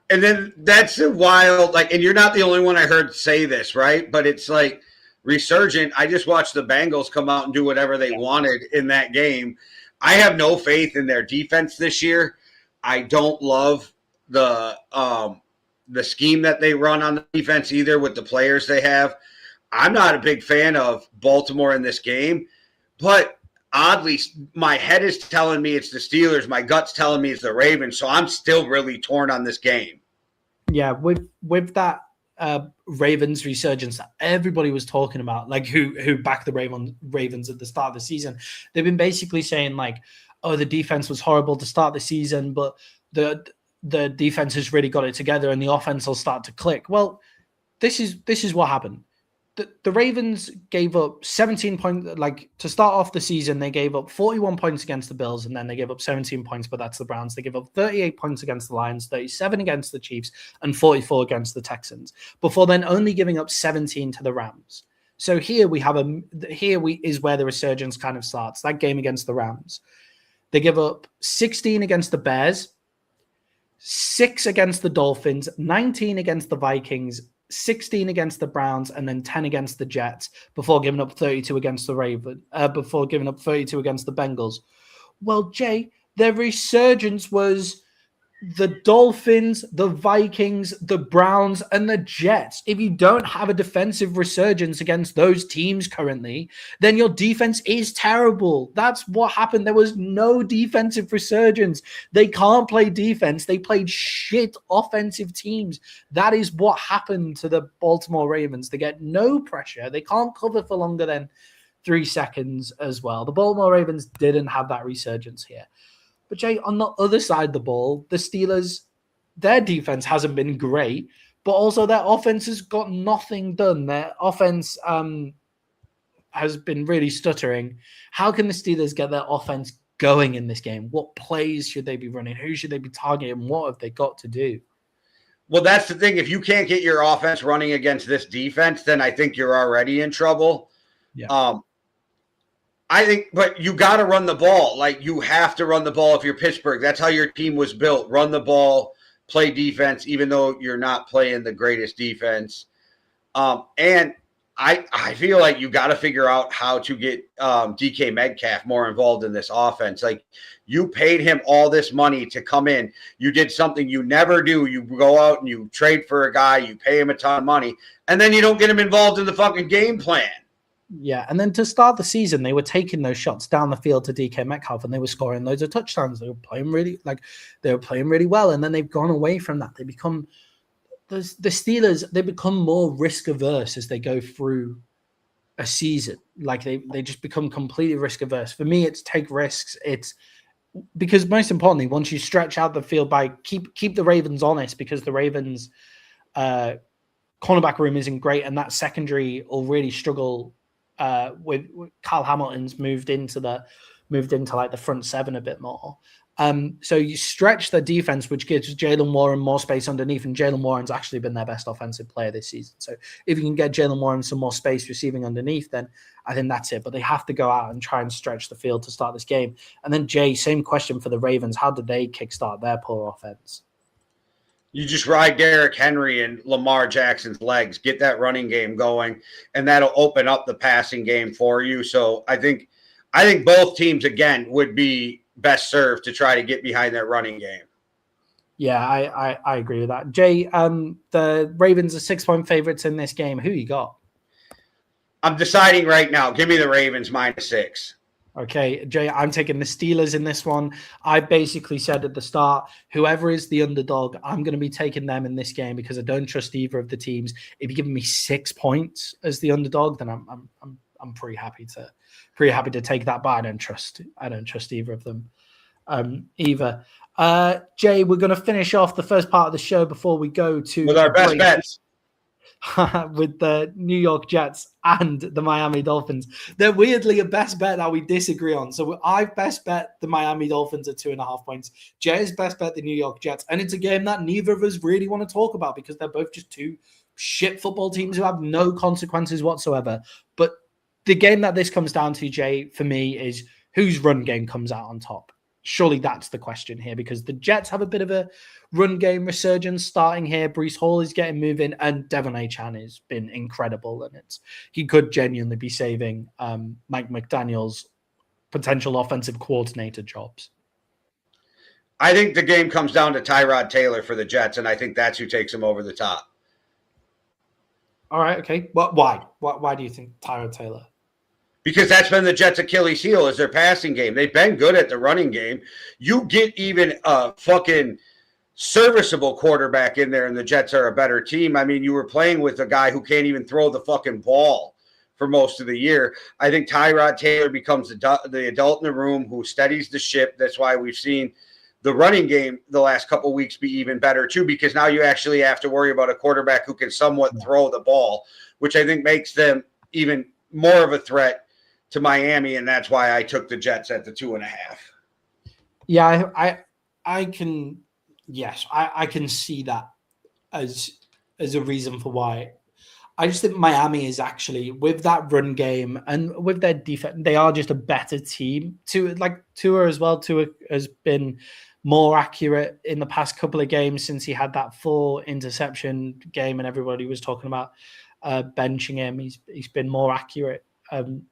Speaker 1: and then that's a wild, and you're not the only one I heard say this, right? But it's like resurgent. I just watched the Bengals come out and do whatever they wanted in that game. I have no faith in their defense this year. I don't love the scheme that they run on the defense either with the players they have. I'm not a big fan of Baltimore in this game, but oddly, my head is telling me it's the Steelers. My gut's telling me it's the Ravens. So I'm still really torn on this game.
Speaker 2: Yeah, with that Ravens resurgence that everybody was talking about, like who backed the Ravens at the start of the season, they've been basically saying like, oh, the defense was horrible to start the season, but the defense has really got it together and the offense will start to click. Well, this is what happened. The Ravens gave up 17 points. Like, to start off the season, they gave up 41 points against the Bills, and then they gave up 17 points, but that's the Browns. They gave up 38 points against the Lions, 37 against the Chiefs, and 44 against the Texans, before then only giving up 17 to the Rams. So here is where the resurgence kind of starts. That game against the Rams. They give up 16 against the Bears, 6 against the Dolphins, 19 against the Vikings, 16 against the Browns, and then 10 against the Jets before giving up 32 against the Bengals. Well, Jay, their resurgence was the Dolphins, the Vikings, the Browns, and the Jets. If you don't have a defensive resurgence against those teams currently, then your defense is terrible. That's what happened. There was no defensive resurgence. They can't play defense. They played shit offensive teams. That is what happened to the Baltimore Ravens. They get no pressure. They can't cover for longer than 3 seconds as well. The Baltimore Ravens didn't have that resurgence here. But Jay, on the other side of the ball, the Steelers, their defense hasn't been great, but also their offense has got nothing done. Their offense has been really stuttering. How can the Steelers get their offense going in this game? What plays should they be running? Who should they be targeting? What have they got to do?
Speaker 1: Well, that's the thing. If you can't get your offense running against this defense, then I think you're already in trouble.
Speaker 2: Yeah.
Speaker 1: I think, but you got to run the ball. Like, you have to run the ball if you're Pittsburgh. That's how your team was built. Run the ball, play defense, even though you're not playing the greatest defense. And I feel like you got to figure out how to get DK Metcalf more involved in this offense. Like, you paid him all this money to come in. You did something you never do. You go out and you trade for a guy, you pay him a ton of money, and then you don't get him involved in the fucking game plan.
Speaker 2: Yeah, and then to start the season, they were taking those shots down the field to DK Metcalf, and they were scoring loads of touchdowns. They were playing really well, and then they've gone away from that. They become the Steelers. They become more risk averse as they go through a season. Like, they just become completely risk averse. For me, it's take risks. It's because, most importantly, once you stretch out the field by keep the Ravens honest, because the Ravens cornerback room isn't great, and that secondary will really struggle. With Kyle Hamilton's moved into like the front seven a bit more. So you stretch the defense, which gives Jaylen Warren more space underneath, and Jaylen Warren's actually been their best offensive player this season. So if you can get Jaylen Warren some more space receiving underneath, then I think that's it. But they have to go out and try and stretch the field to start this game. And then, Jay, same question for the Ravens. How did they kickstart their poor offense?
Speaker 1: You just ride Derrick Henry and Lamar Jackson's legs, get that running game going, and that'll open up the passing game for you. So I think both teams, again, would be best served to try to get behind that running game.
Speaker 2: Yeah, I agree with that. Jay, the Ravens are 6-point favorites in this game. Who you got?
Speaker 1: I'm deciding right now. Give me the Ravens -6.
Speaker 2: Okay, Jay, I'm taking the Steelers in this one. I basically said at the start, whoever is the underdog, I'm going to be taking them in this game because I don't trust either of the teams. If you're giving me 6 points as the underdog, then I'm pretty happy to take that. But I don't trust either of them either. Jay, we're going to finish off the first part of the show before we go to
Speaker 1: with our best bets.
Speaker 2: With the New York Jets and the Miami Dolphins. They're weirdly a best bet that we disagree on. So I've best bet the Miami Dolphins at 2.5 points. Jay's best bet the New York Jets. And it's a game that neither of us really want to talk about because they're both just two shit football teams who have no consequences whatsoever. But the game that this comes down to, Jay, for me, is whose run game comes out on top. Surely that's the question here because the Jets have a bit of a run game resurgence starting here. Breece Hall is getting moving and Devon Achane has been incredible. And he could genuinely be saving Mike McDaniel's potential offensive coordinator jobs.
Speaker 1: I think the game comes down to Tyrod Taylor for the Jets, and I think that's who takes him over the top.
Speaker 2: All right, okay. Why? Why do you think Tyrod Taylor?
Speaker 1: Because that's been the Jets' Achilles heel is their passing game. They've been good at the running game. You get even a fucking serviceable quarterback in there, and the Jets are a better team. I mean, you were playing with a guy who can't even throw the fucking ball for most of the year. I think Tyrod Taylor becomes the adult in the room who steadies the ship. That's why we've seen the running game the last couple of weeks be even better, too, because now you actually have to worry about a quarterback who can somewhat throw the ball, which I think makes them even more of a threat to Miami, and that's why I took the Jets at the 2.5.
Speaker 2: Yeah, I can, yes, I can see that as a reason for why. I just think Miami is actually, with that run game and with their defense, they are just a better team. Tua as well. Tua has been more accurate in the past couple of games since he had that 4 interception game, and everybody was talking about benching him. He's been more accurate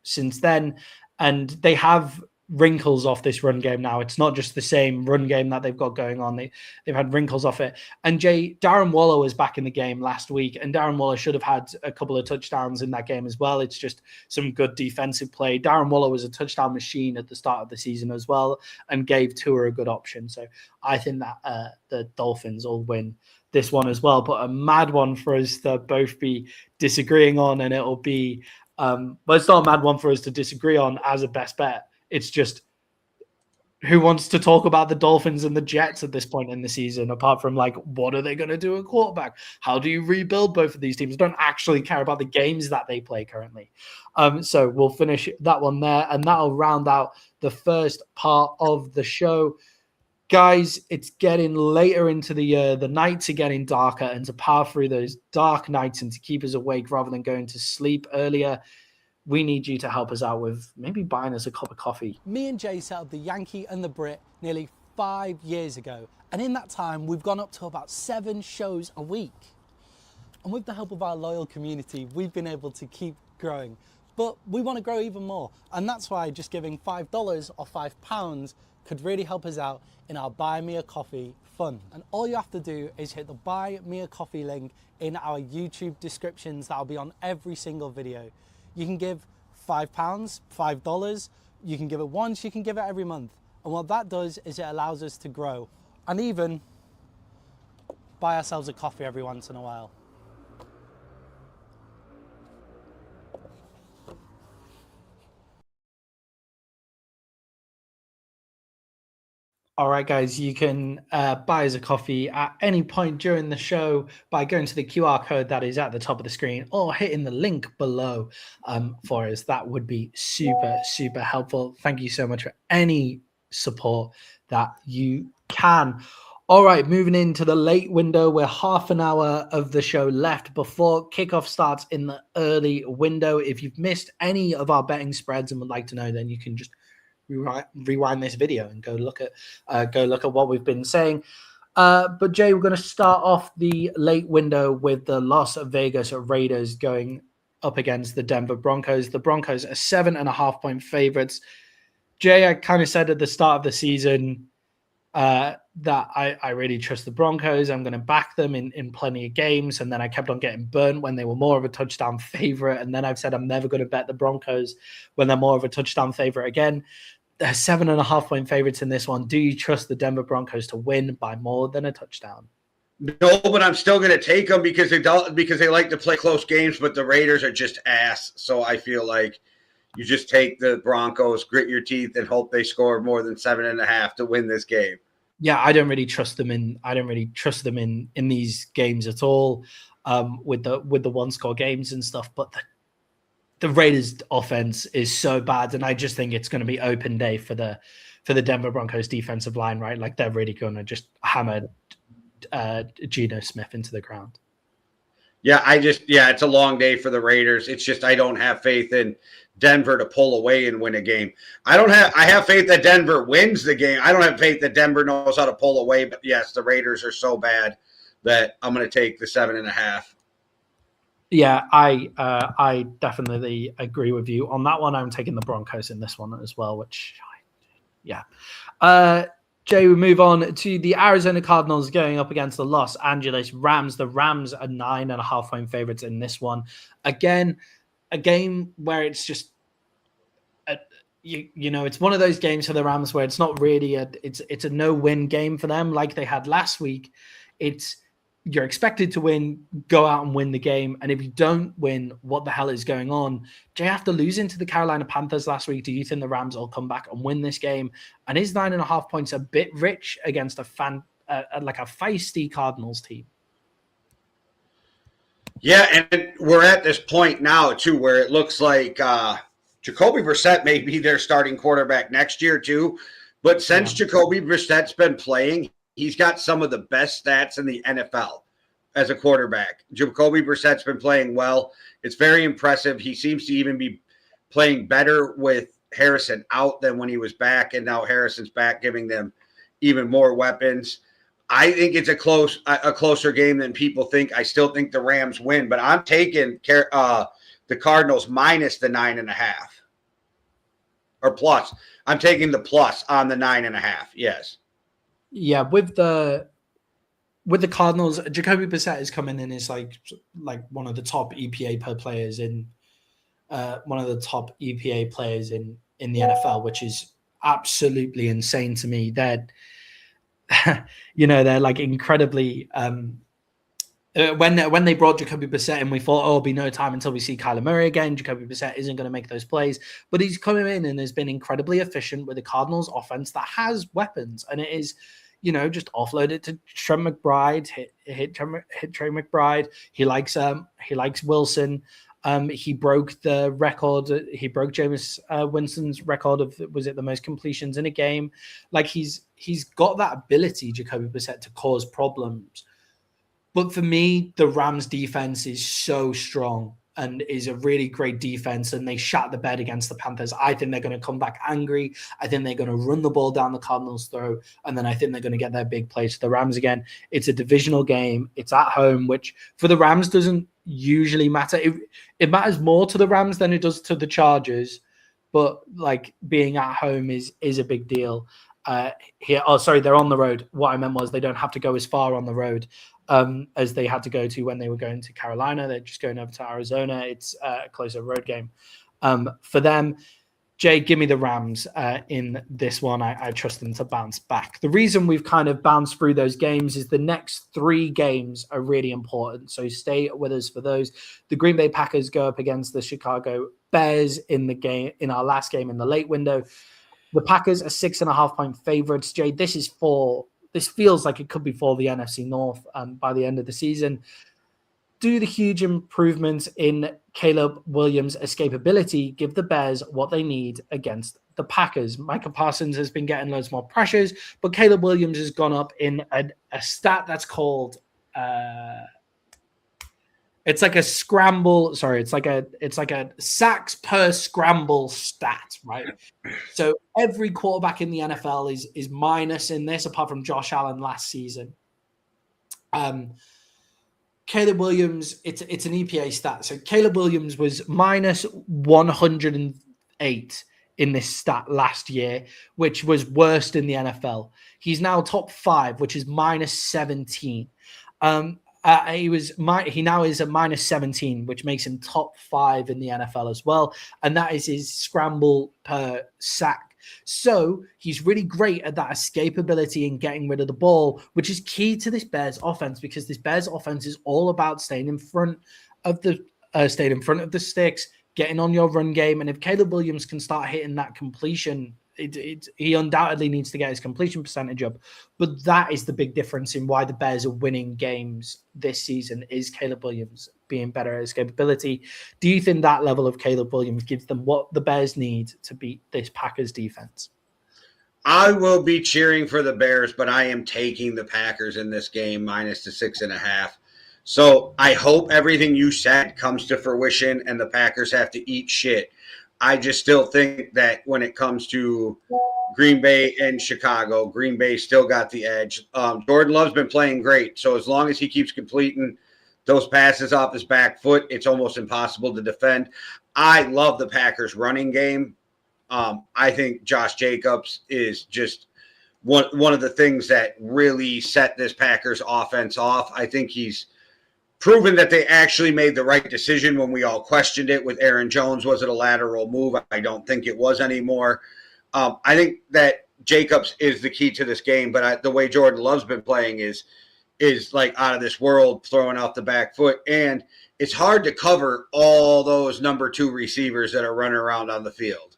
Speaker 2: since then, and they have wrinkles off this run game now. It's not just the same run game that they've got going on. They've had wrinkles off it. And Jay, Darren Waller was back in the game last week, and Darren Waller should have had a couple of touchdowns in that game as well. It's just some good defensive play. Darren Waller was a touchdown machine at the start of the season as well, and gave Tua a good option. So I think that the Dolphins will win this one as well. But a mad one for us to both be disagreeing on, and it'll be but it's not a mad one for us to disagree on as a best bet. It's just who wants to talk about the Dolphins and the Jets at this point in the season, apart from what are they going to do at quarterback? How do you rebuild both of these teams? Don't actually care about the games that they play currently. So we'll finish that one there, and that'll round out the first part of the show. Guys, it's getting later into the year. The nights are getting darker, and to power through those dark nights and to keep us awake rather than going to sleep earlier, we need you to help us out with maybe buying us a cup of coffee.
Speaker 3: Me and Jay set up the Yankee and the Brit nearly 5 years ago. And in that time, we've gone up to about 7 shows a week. And with the help of our loyal community, we've been able to keep growing. But we want to grow even more. And that's why just giving $5 or £5 could really help us out in our Buy Me a Coffee fund. And all you have to do is hit the Buy Me a Coffee link in our YouTube descriptions. That'll be on every single video. You can give £5, $5. You can give it once, you can give it every month. And what that does is it allows us to grow and even buy ourselves a coffee every once in a while.
Speaker 2: All right, guys, you can buy us a coffee at any point during the show by going to the QR code that is at the top of the screen or hitting the link below for us. That would be super, super helpful. Thank you so much for any support that you can. All right, moving into the late window. We're half an hour of the show left before kickoff starts in the early window. If you've missed any of our betting spreads and would like to know, then you can just rewind this video and go look at what we've been saying. But Jay, we're going to start off the late window with the Las Vegas Raiders going up against the Denver Broncos. The Broncos are 7.5 point favorites. Jay, I kind of said at the start of the season, that I really trust the Broncos. I'm going to back them in plenty of games. And then I kept on getting burnt when they were more of a touchdown favorite. And then I've said I'm never going to bet the Broncos when they're more of a touchdown favorite again. They're 7.5 point favorites in this one. Do you trust the Denver Broncos to win by more than a touchdown?
Speaker 1: No, but I'm still going to take them because they like to play close games, but the Raiders are just ass. So I feel like you just take the Broncos, grit your teeth, and hope they score more than 7.5 to win this game.
Speaker 2: Yeah, I don't really trust them in these games at all, with the one score games and stuff. But the Raiders offense is so bad, and I just think it's going to be open day for the Denver Broncos defensive line, right? Like they're really going to just hammer Geno Smith into the ground.
Speaker 1: Yeah, it's a long day for the Raiders. It's just I don't have faith in Denver to pull away and win a game. I have faith that Denver wins the game. I don't have faith that Denver knows how to pull away, but yes, the Raiders are so bad that I'm going to take the 7.5.
Speaker 2: Yeah, I definitely agree with you on that one. I'm taking the Broncos in this one as well, Jay, we move on to the Arizona Cardinals going up against the Los Angeles Rams. The Rams are 9.5 point favorites in this one. Again, a game where it's just, it's one of those games for the Rams where it's not really it's a no-win game for them like they had last week. You're expected to win, go out and win the game. And if you don't win, what the hell is going on? Jay, after losing to the Carolina Panthers last week, do you think the Rams will come back and win this game? And is 9.5 points a bit rich against a feisty Cardinals team?
Speaker 1: Yeah, and we're at this point now, too, where it looks like Jacoby Brissett may be their starting quarterback next year, too. But since Jacoby Brissett's been playing, he's got some of the best stats in the NFL as a quarterback. Jacoby Brissett's been playing well. It's very impressive. He seems to even be playing better with Harrison out than when he was back, and now Harrison's back, giving them even more weapons. I think it's a closer game than people think. I still think the Rams win, but I'm taking the Cardinals minus the 9.5 or plus. I'm taking the plus on the 9.5. Yes.
Speaker 2: Yeah, with the Cardinals, Jacoby Brissett is coming in as like one of the top EPA per players in one of the top EPA players in the NFL, which is absolutely insane to me. They're they're like incredibly when they brought Jacoby Brissett in, we thought, it'll be no time until we see Kyler Murray again. Jacoby Brissett isn't going to make those plays, but he's coming in and has been incredibly efficient with the Cardinals offense that has weapons, and it is, just offload it to Trey McBride, hit Trey McBride. He likes Wilson. He broke the record. He broke Jameis Winston's record of, was it the most completions in a game? Like he's got that ability, Jacoby Brissett, to cause problems. But for me, the Rams defense is so strong and is a really great defense, and they shot the bed against the Panthers. I think they're going to come back angry. I think they're going to run the ball down the Cardinals' throat, and then I think they're going to get their big plays to the Rams again. It's a divisional game. It's at home, which for the Rams doesn't usually matter. It matters more to the Rams than it does to the Chargers, but like being at home is a big deal. They're on the road. What I meant was they don't have to go as far on the road as they had to go to when they were going to Carolina. They're just going over to Arizona. It's a closer road game for them. Jay, give me the Rams in this one. I trust them to bounce back. The reason we've kind of bounced through those games is the next 3 games are really important. So stay with us for those. The Green Bay Packers go up against the Chicago Bears in our last game in the late window. The Packers are 6.5 point favorites. Jay, this feels like it could be for the NFC North by the end of the season. Do the huge improvements in Caleb Williams' escapability give the Bears what they need against the Packers? Micah Parsons has been getting loads more pressures, but Caleb Williams has gone up in a stat that's called it's like a scramble. Sorry, it's like a sacks per scramble stat, right? So every quarterback in the NFL is minus in this, apart from Josh Allen last season. Caleb Williams, it's an EPA stat. So Caleb Williams was minus 108 in this stat last year, which was worst in the NFL. He's now top 5, which is minus 17. He now is at minus 17, which makes him top 5 in the NFL as well. And that is his scramble per sack. So he's really great at that escapability and getting rid of the ball, which is key to this Bears offense, because this Bears offense is all about staying in front of the sticks, getting on your run game. And if Caleb Williams can start hitting that completion, he undoubtedly needs to get his completion percentage up. But that is the big difference in why the Bears are winning games this season, is Caleb Williams being better at escapability. Do you think that level of Caleb Williams gives them what the Bears need to beat this Packers defense?
Speaker 1: I will be cheering for the Bears, but I am taking the Packers in this game minus the 6.5. So I hope everything you said comes to fruition and the Packers have to eat shit. I just still think that when it comes to Green Bay and Chicago, Green Bay still got the edge. Jordan Love's been playing great, so as long as he keeps completing those passes off his back foot, it's almost impossible to defend. I love the Packers running game. I think Josh Jacobs is just one of the things that really set this Packers offense off. I think he's proven that they actually made the right decision when we all questioned it with Aaron Jones. Was it a lateral move? I don't think it was anymore. I think that Jacobs is the key to this game, but the way Jordan Love's been playing is like out of this world, throwing out the back foot. And it's hard to cover all those number 2 receivers that are running around on the field.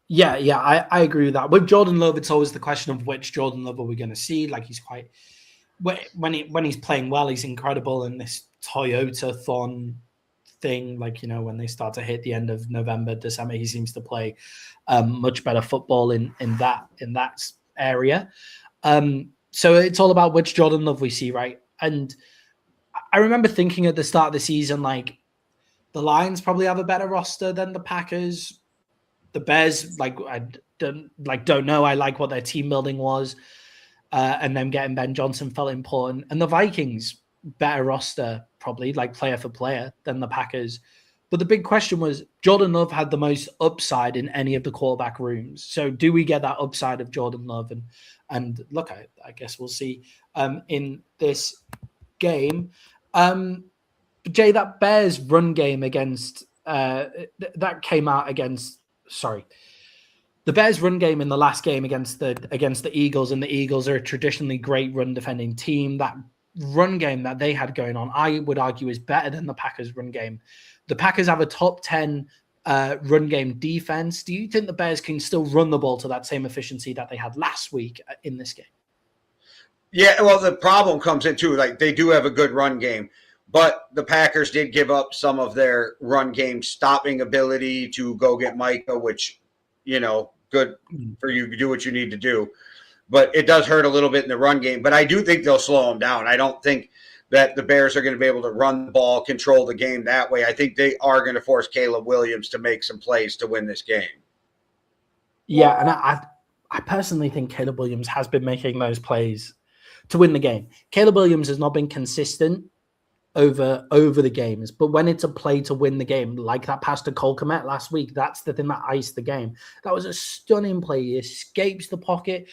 Speaker 2: Yeah, I agree with that. With Jordan Love, it's always the question of which Jordan Love are we going to see. Like, he's quite, when he's playing well, he's incredible. And this Toyota-thon thing, like, you know, when they start to hit the end of November, December, he seems to play much better football in that area. So it's all about which Jordan Love we see, right? And I remember thinking at the start of the season, like, the Lions probably have a better roster than the Packers. The Bears, I don't know. I like what their team building was, and them getting Ben Johnson felt important. And the Vikings, better roster, probably, like, player for player than the Packers. But the big question was, Jordan Love had the most upside in any of the quarterback rooms. So do we get that upside of Jordan Love? And look, I guess we'll see in this game. Jay, that Bears run game against that came out against. Sorry, the Bears run game in the last game against the Eagles, and the Eagles are a traditionally great run defending team. That run game that they had going on, I would argue, is better than the Packers run game. The Packers have a top 10 run game defense. Do you think the Bears can still run the ball to that same efficiency that they had last week in this game?
Speaker 1: Yeah, well, the problem comes into, like, they do have a good run game, but the Packers did give up some of their run game stopping ability to go get Micah, which, you know, good for you to do what you need to do. But it does hurt a little bit in the run game. But I do think they'll slow them down. I don't think that the Bears are going to be able to run the ball, control the game that way. I think they are going to force Caleb Williams to make some plays to win this game.
Speaker 2: Yeah, and I personally think Caleb Williams has been making those plays to win the game. Caleb Williams has not been consistent over the games, but when it's a play to win the game, like that pass to Cole Kmet last week, that's the thing that iced the game. That was a stunning play. He escapes the pocket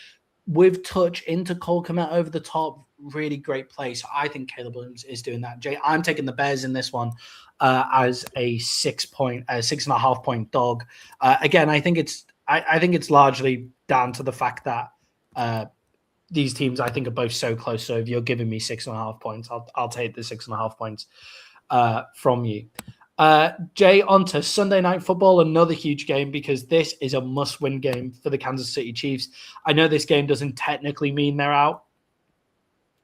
Speaker 2: with touch into Cole Kmet over the top. Really great play. So I think Caleb Williams is doing that. Jay, I'm taking the Bears in this one as a 6.5 point dog. Again, I think it's largely down to the fact that these teams, I think, are both so close. So if you're giving me 6.5 points, I'll take the 6.5 points from you. Jay, on to Sunday Night Football, another huge game, because this is a must-win game for the Kansas City Chiefs. I know this game doesn't technically mean they're out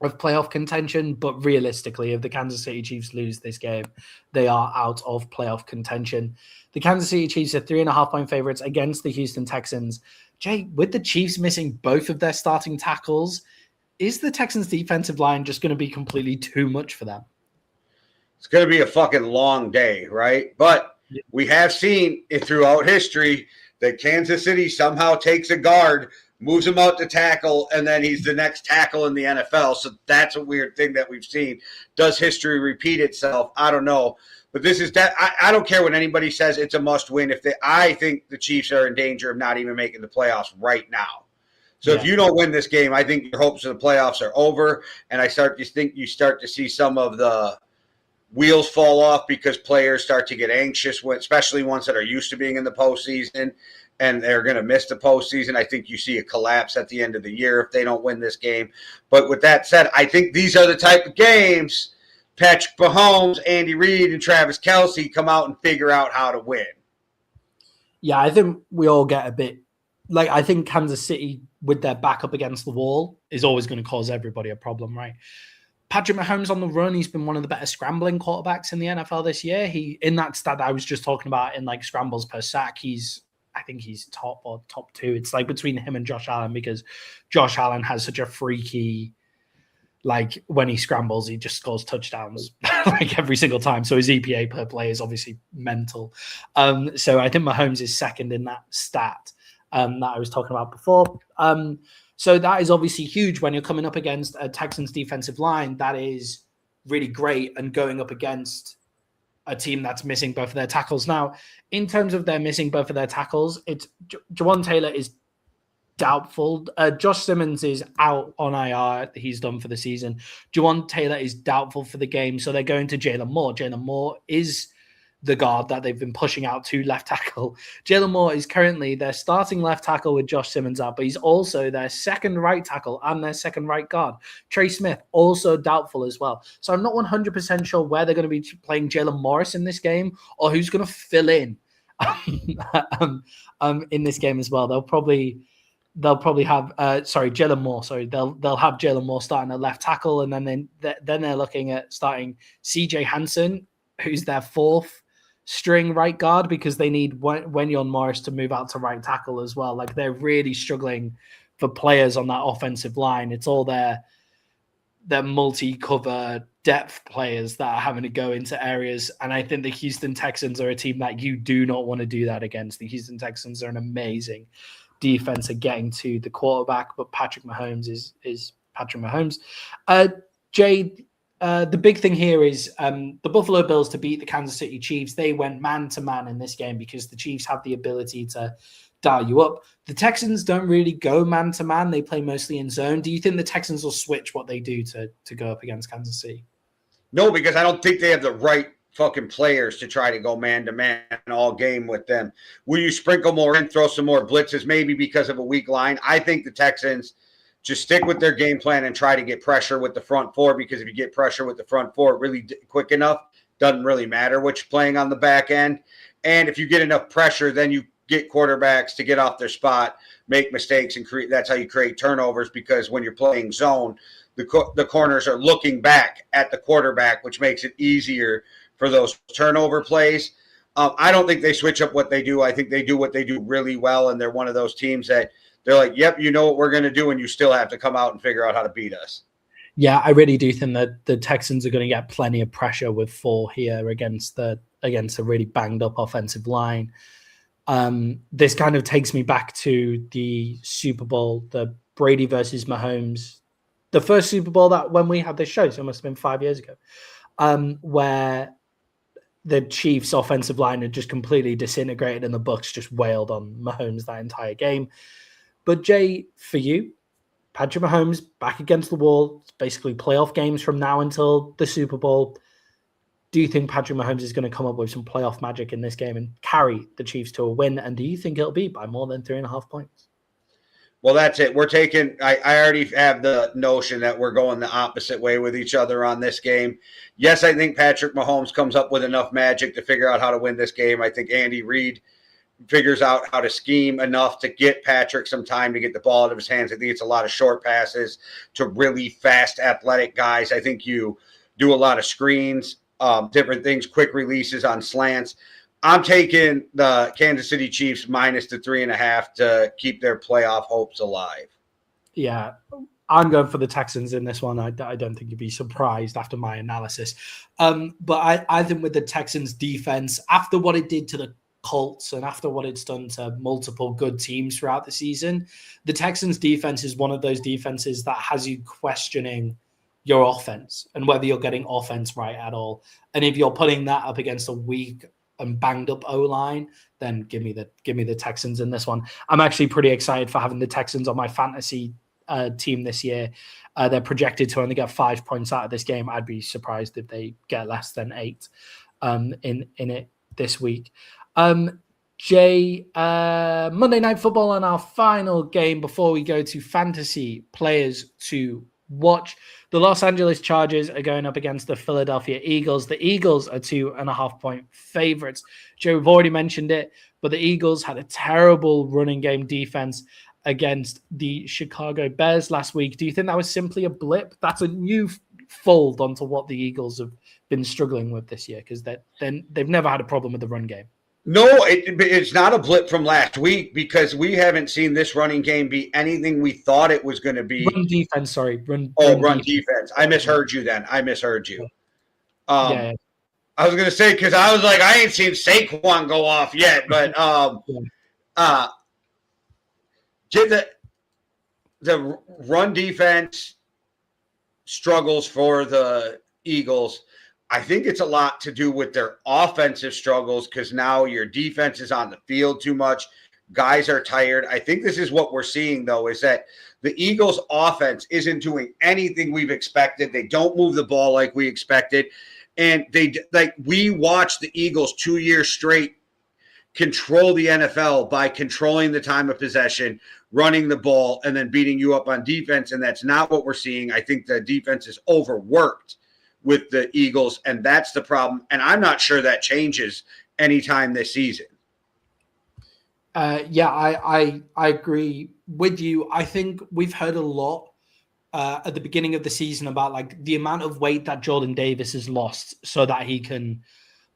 Speaker 2: of playoff contention, but realistically, if the Kansas City Chiefs lose this game, they are out of playoff contention. The Kansas City Chiefs are 3.5 point favorites against the Houston Texans. Jay, with the Chiefs missing both of their starting tackles, is the Texans defensive line just going to be completely too much for them?
Speaker 1: It's going to be a fucking long day, right? But we have seen it throughout history that Kansas City somehow takes a guard moves him out to tackle, and then he's the next tackle in the NFL. So that's a weird thing that we've seen. Does history repeat itself? I don't know. But this is that. I don't care what anybody says. It's a must-win. I think the Chiefs are in danger of not even making the playoffs right now. So if you don't win this game, I think your hopes of the playoffs are over. And I start to think you start to see some of the wheels fall off because players start to get anxious, especially ones that are used to being in the postseason, and they're going to miss the postseason. I think you see a collapse at the end of the year if they don't win this game. But with that said, I think these are the type of games Patrick Mahomes, Andy Reid, and Travis Kelce come out and figure out how to win.
Speaker 2: Yeah, I think we all get a bit like, I think Kansas City with their back up against the wall is always going to cause everybody a problem, right? Patrick Mahomes on the run, he's been one of the better scrambling quarterbacks in the NFL this year. He, in that stat I was just talking about in like scrambles per sack, I think he's top 2. It's like between him and Josh Allen, because Josh Allen has such a freaky, like when he scrambles, he just scores touchdowns like every single time. So his EPA per play is obviously mental. So I think Mahomes is second in that stat that I was talking about before. So that is obviously huge when you're coming up against a Texans defensive line that is really great and going up against a team that's missing both of their tackles. Now, in terms of their missing both of their tackles, it's Jawan Taylor is doubtful. Josh Simmons is out on IR. He's done for the season. Jawan Taylor is doubtful for the game. So they're going to Jalen Moore. Jalen Moore is the guard that they've been pushing out to left tackle. Jalen Moore is currently their starting left tackle with Josh Simmons out, but he's also their second right tackle and their second right guard. Trey Smith, also doubtful as well. So I'm not 100% sure where they're going to be playing Jalen Morris in this game or who's going to fill in in this game as well. They'll probably have Jalen Moore. Sorry, they'll have Jalen Moore starting at left tackle, and then they're looking at starting CJ Hansen, who's their fourth string right guard, because they need Wenyon Morris to move out to right tackle as well. Like, they're really struggling for players on that offensive line. It's all their multi-cover depth players that are having to go into areas. And I think the Houston Texans are a team that you do not want to do that against. The Houston Texans are an amazing defense at getting to the quarterback, but Patrick Mahomes is Patrick Mahomes. Jay, the big thing here is the Buffalo Bills, to beat the Kansas City Chiefs, they went man-to-man in this game because the Chiefs have the ability to dial you up. The Texans don't really go man-to-man. They play mostly in zone. Do you think the Texans will switch what they do to go up against Kansas City?
Speaker 1: No, because I don't think they have the right fucking players to try to go man-to-man all game with them. Will you sprinkle more in, throw some more blitzes, maybe because of a weak line? I think the Texans just stick with their game plan and try to get pressure with the front four, because if you get pressure with the front four really quick enough, doesn't really matter what you're playing on the back end. And if you get enough pressure, then you get quarterbacks to get off their spot, make mistakes, and create. That's how you create turnovers, because when you're playing zone, the corners are looking back at the quarterback, which makes it easier for those turnover plays. I don't think they switch up what they do. I think they do what they do really well, and they're one of those teams that they're like, yep, you know what we're going to do, and you still have to come out and figure out how to beat us. Yeah,
Speaker 2: I really do think that the Texans are going to get plenty of pressure with 4 here against a really banged up offensive line. This kind of takes me back to the Super Bowl, the Brady versus Mahomes, the first Super Bowl that when we had this show, so it must have been 5 years ago, where the Chiefs' offensive line had just completely disintegrated and the Bucs just wailed on Mahomes that entire game. But Jay, for you, Patrick Mahomes back against the wall. It's basically playoff games from now until the Super Bowl. Do you think Patrick Mahomes is going to come up with some playoff magic in this game and carry the Chiefs to a win? And do you think it'll be by more than 3.5 points?
Speaker 1: Well, that's it. We're taking – I already have the notion that we're going the opposite way with each other on this game. Yes, I think Patrick Mahomes comes up with enough magic to figure out how to win this game. I think Andy Reid figures out how to scheme enough to get Patrick some time to get the ball out of his hands. I think it's a lot of short passes to really fast, athletic guys. I think you do a lot of screens, different things, quick releases on slants. I'm taking the Kansas City Chiefs minus the 3.5 to keep their playoff hopes alive.
Speaker 2: Yeah, I'm going for the Texans in this one. I don't think you'd be surprised after my analysis. But I think with the Texans defense, after what it did to the Colts and after what it's done to multiple good teams throughout the season, the Texans defense is one of those defenses that has you questioning your offense and whether you're getting offense right at all. And if you're putting that up against a weak and banged up O-line, then give me the Texans in this one. I'm actually pretty excited for having the Texans on my fantasy team this year. They're projected to only get 5 points out of this game. I'd be surprised if they get less than 8 in it this week. Jay, Monday Night Football on our final game before we go to fantasy players to watch. The Los Angeles Chargers are going up against the Philadelphia Eagles. The Eagles are 2.5-point favorites. Joe, we've already mentioned it, but the Eagles had a terrible running game defense against the Chicago Bears last week. Do you think that was simply a blip? That's a new fold onto what the Eagles have been struggling with this year, because they've never had a problem with the run game.
Speaker 1: No, it's not a blip from last week, because we haven't seen this running game be anything we thought it was going to be.
Speaker 2: Run defense, sorry. Run
Speaker 1: defense. I misheard you then. I misheard you.
Speaker 2: Yeah.
Speaker 1: I was going to say, because I was like, I ain't seen Saquon go off yet, but the run defense struggles for the Eagles. I think it's a lot to do with their offensive struggles, because now your defense is on the field too much. Guys are tired. I think this is what we're seeing, though, is that the Eagles' offense isn't doing anything we've expected. They don't move the ball like we expected. And we watched the Eagles 2 years straight control the NFL by controlling the time of possession, running the ball, and then beating you up on defense. And that's not what we're seeing. I think the defense is overworked with the Eagles, and that's the problem. And I'm not sure that changes anytime this season.
Speaker 2: I agree with you. I think we've heard a lot at the beginning of the season about like the amount of weight that Jordan Davis has lost so that he can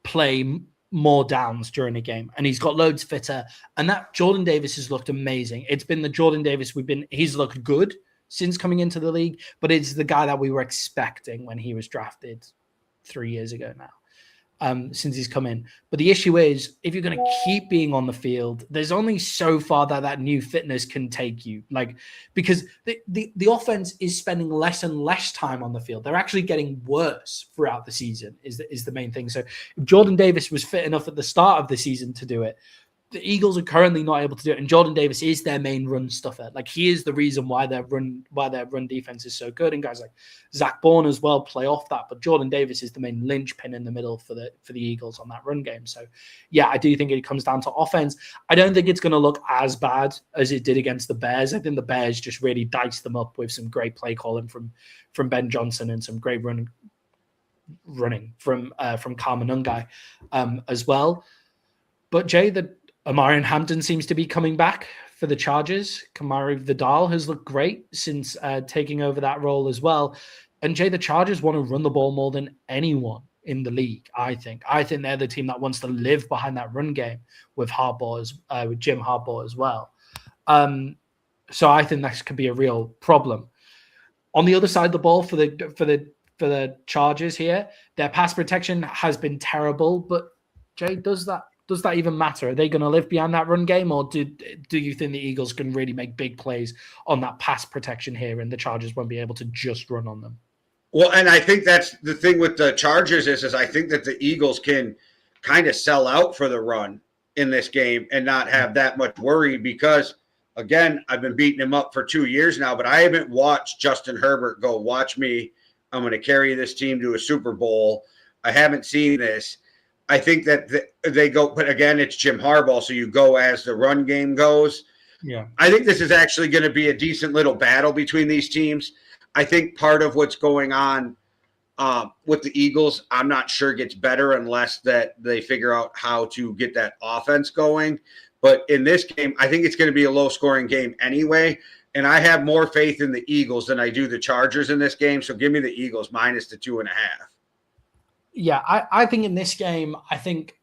Speaker 2: play more downs during a game, and he's got loads fitter, and that Jordan Davis has looked amazing. It's been the Jordan Davis he's looked good since coming into the league, but it's the guy that we were expecting when he was drafted 3 years ago now, since he's come in. But the issue is, if you're going to keep being on the field, there's only so far that new fitness can take you. Like, because the offense is spending less and less time on the field. They're actually getting worse throughout the season is the main thing. So if Jordan Davis was fit enough at the start of the season to do it, the Eagles are currently not able to do it, and Jordan Davis is their main run stuffer. Like, he is the reason why their run defense is so good, and guys like Zach Bourne as well play off that. But Jordan Davis is the main linchpin in the middle for the Eagles on that run game. So, yeah, I do think it comes down to offense. I don't think it's going to look as bad as it did against the Bears. I think the Bears just really diced them up with some great play calling from Ben Johnson and some great running from Carmen Ungai as well. But Jay, Omarion Hampton seems to be coming back for the Chargers. Kamari Vidal has looked great since taking over that role as well. And Jay, the Chargers want to run the ball more than anyone in the league, I think. I think they're the team that wants to live behind that run game with with Jim Harbaugh as well. So I think that could be a real problem. On the other side of the ball for the Chargers here, their pass protection has been terrible. But Jay, does that even matter? Are they going to live behind that run game, or do you think the Eagles can really make big plays on that pass protection here, and the Chargers won't be able to just run on them?
Speaker 1: Well, and I think that's the thing with the Chargers is I think that the Eagles can kind of sell out for the run in this game and not have that much worry, because, again, I've been beating him up for 2 years now, but I haven't watched Justin Herbert go, watch me, I'm going to carry this team to a Super Bowl. I haven't seen this. I think that they go, but again, it's Jim Harbaugh, so you go as the run game goes.
Speaker 2: Yeah.
Speaker 1: I think this is actually going to be a decent little battle between these teams. I think part of what's going on with the Eagles, I'm not sure gets better unless that they figure out how to get that offense going. But in this game, I think it's going to be a low-scoring game anyway, and I have more faith in the Eagles than I do the Chargers in this game, so give me the Eagles minus the 2.5.
Speaker 2: Yeah, I think in this game, I think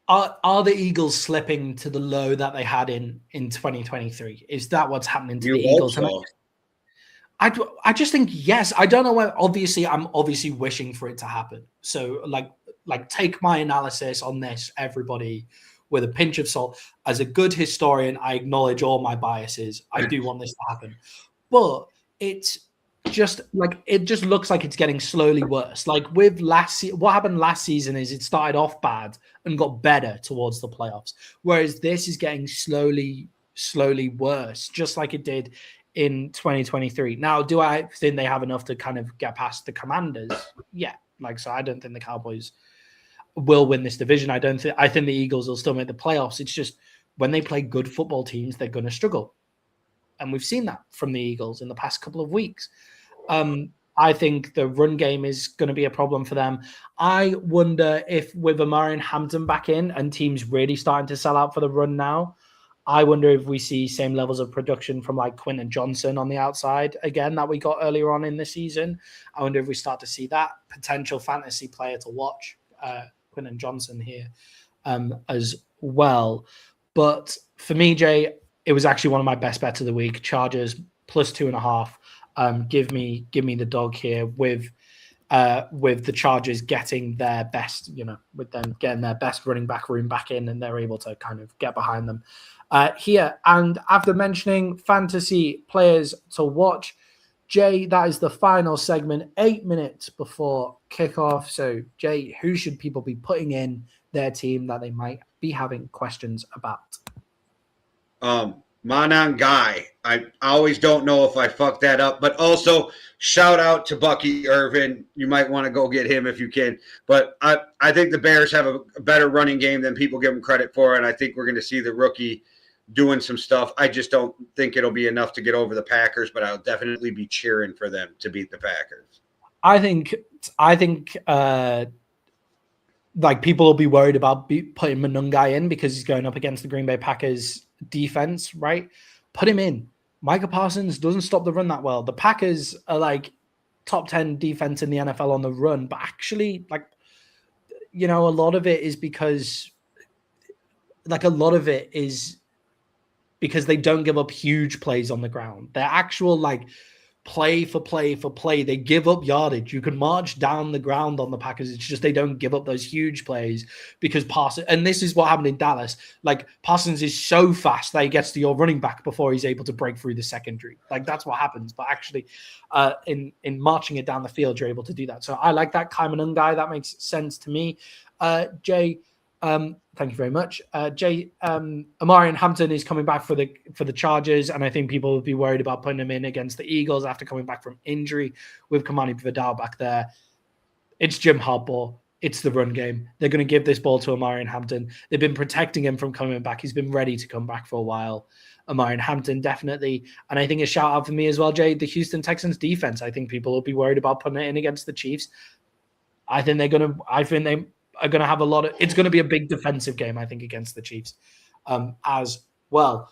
Speaker 2: are the Eagles slipping to the low that they had in 2023? Is that what's happening to the Eagles?
Speaker 1: So.
Speaker 2: I just think yes. I don't know why. Obviously, I'm wishing for it to happen. So, like, like take my analysis on this, everybody, with a pinch of salt. As a good historian, I acknowledge all my biases. I do want this to happen. But it's just like it just looks like it's getting slowly worse. Like with what happened last season is it started off bad and got better towards the playoffs. Whereas this is getting slowly worse, just like it did in 2023. Now, do I think they have enough to kind of get past the Commanders? Yeah. Like, so I don't think the Cowboys will win this division. I think the Eagles will still make the playoffs. It's just when they play good football teams, they're going to struggle. And we've seen that from the Eagles in the past couple of weeks. I think the run game is going to be a problem for them. I wonder if with Amari and Hampton back in and teams really starting to sell out for the run now, I wonder if we see same levels of production from like Quentin Johnson on the outside again that we got earlier on in the season. I wonder if we start to see that potential fantasy player to watch, Quentin Johnson here as well. But for me, Jay, it was actually one of my best bets of the week. Chargers plus 2.5. Give me the dog here with the Chargers getting their best, with them getting their best running back room back in, and they're able to kind of get behind them here. And after mentioning fantasy players to watch, Jay, that is the final segment, 8 minutes before kickoff. So, Jay, who should people be putting in their team that they might be having questions about?
Speaker 1: Manan Guy. I always don't know if I fucked that up, but also shout out to Bucky Irvin. You might want to go get him if you can. But I think the Bears have a better running game than people give them credit for, and I think we're going to see the rookie doing some stuff. I just don't think it'll be enough to get over the Packers, but I'll definitely be cheering for them to beat the Packers.
Speaker 2: I think like people will be worried about putting Manungai in because he's going up against the Green Bay Packers defense, right? Put him in. Micah Parsons doesn't stop the run that well. The Packers are like top 10 defense in the NFL on the run, but actually, like, a lot of it is because they don't give up huge plays on the ground. They're actual like play for play. They give up yardage. You can march down the ground on the Packers. It's just they don't give up those huge plays because Parsons, and this is what happened in Dallas. Like Parsons is so fast that he gets to your running back before he's able to break through the secondary. Like that's what happens. But actually, in marching it down the field, you're able to do that. So I like that Kaimanung guy. That makes sense to me. Jay, thank you very much. Jay, Amari and Hampton is coming back for the Chargers, and I think people will be worried about putting him in against the Eagles after coming back from injury with Kamani Vidal back there. It's Jim Harbaugh. It's the run game. They're going to give this ball to Amari and Hampton. They've been protecting him from coming back. He's been ready to come back for a while. Amari and Hampton, definitely. And I think a shout out for me as well, Jay, the Houston Texans defense. I think people will be worried about putting it in against the Chiefs. I think they are going to have it's going to be a big defensive game, I think, against the Chiefs as well.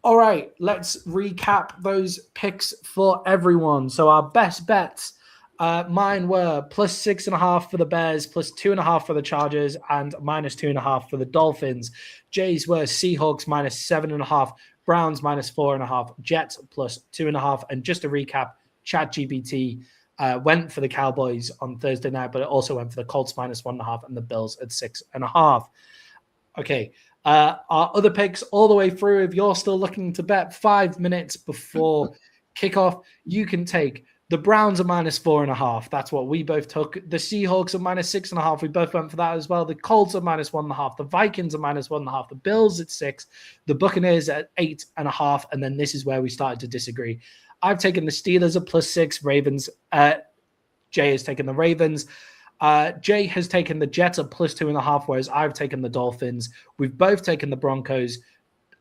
Speaker 2: All right, let's recap those picks for everyone. So our best bets, mine were plus 6.5 for the Bears, plus 2.5 for the Chargers, and minus 2.5 for the Dolphins. Jay's were Seahawks minus 7.5, Browns minus 4.5, Jets plus 2.5. And just to recap, ChatGPT went for the Cowboys on Thursday night, but it also went for the Colts minus 1.5 and the Bills at 6.5. Okay. Our other picks all the way through. If you're still looking to bet 5 minutes before kickoff, you can take the Browns at minus 4.5. That's what we both took. The Seahawks at minus 6.5. We both went for that as well. The Colts at minus 1.5. The Vikings at minus 1.5. The Bills at 6. The Buccaneers at 8.5. And then this is where we started to disagree. I've taken the Steelers at plus 6. Ravens. Jay has taken the Ravens. Jay has taken the Jets at plus 2.5, whereas I've taken the Dolphins. We've both taken the Broncos.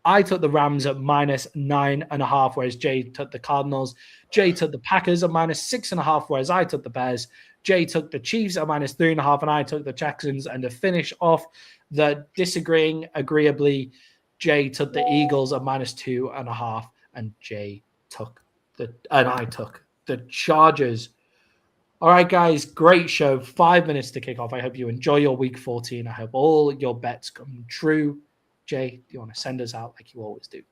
Speaker 2: I took the Rams at minus 9.5, whereas Jay took the Cardinals. Jay took the Packers at minus 6.5, whereas I took the Bears. Jay took the Chiefs at minus 3.5, and I took the Texans. And to finish off the disagreeing agreeably, Jay took the Eagles at minus 2.5, and I took the Chargers. All right, guys, great show. 5 minutes to kick off. I hope you enjoy your week 14. I hope all your bets come true. Jay, do you want to send us out like you always do?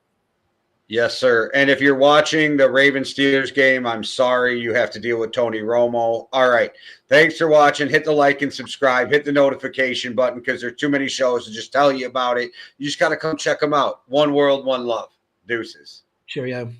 Speaker 1: Yes, sir. And if you're watching the Ravens-Steelers game, I'm sorry you have to deal with Tony Romo. All right. Thanks for watching. Hit the like and subscribe. Hit the notification button because there's too many shows to just tell you about it. You just got to come check them out. One world, one love. Deuces.
Speaker 2: Cheerio.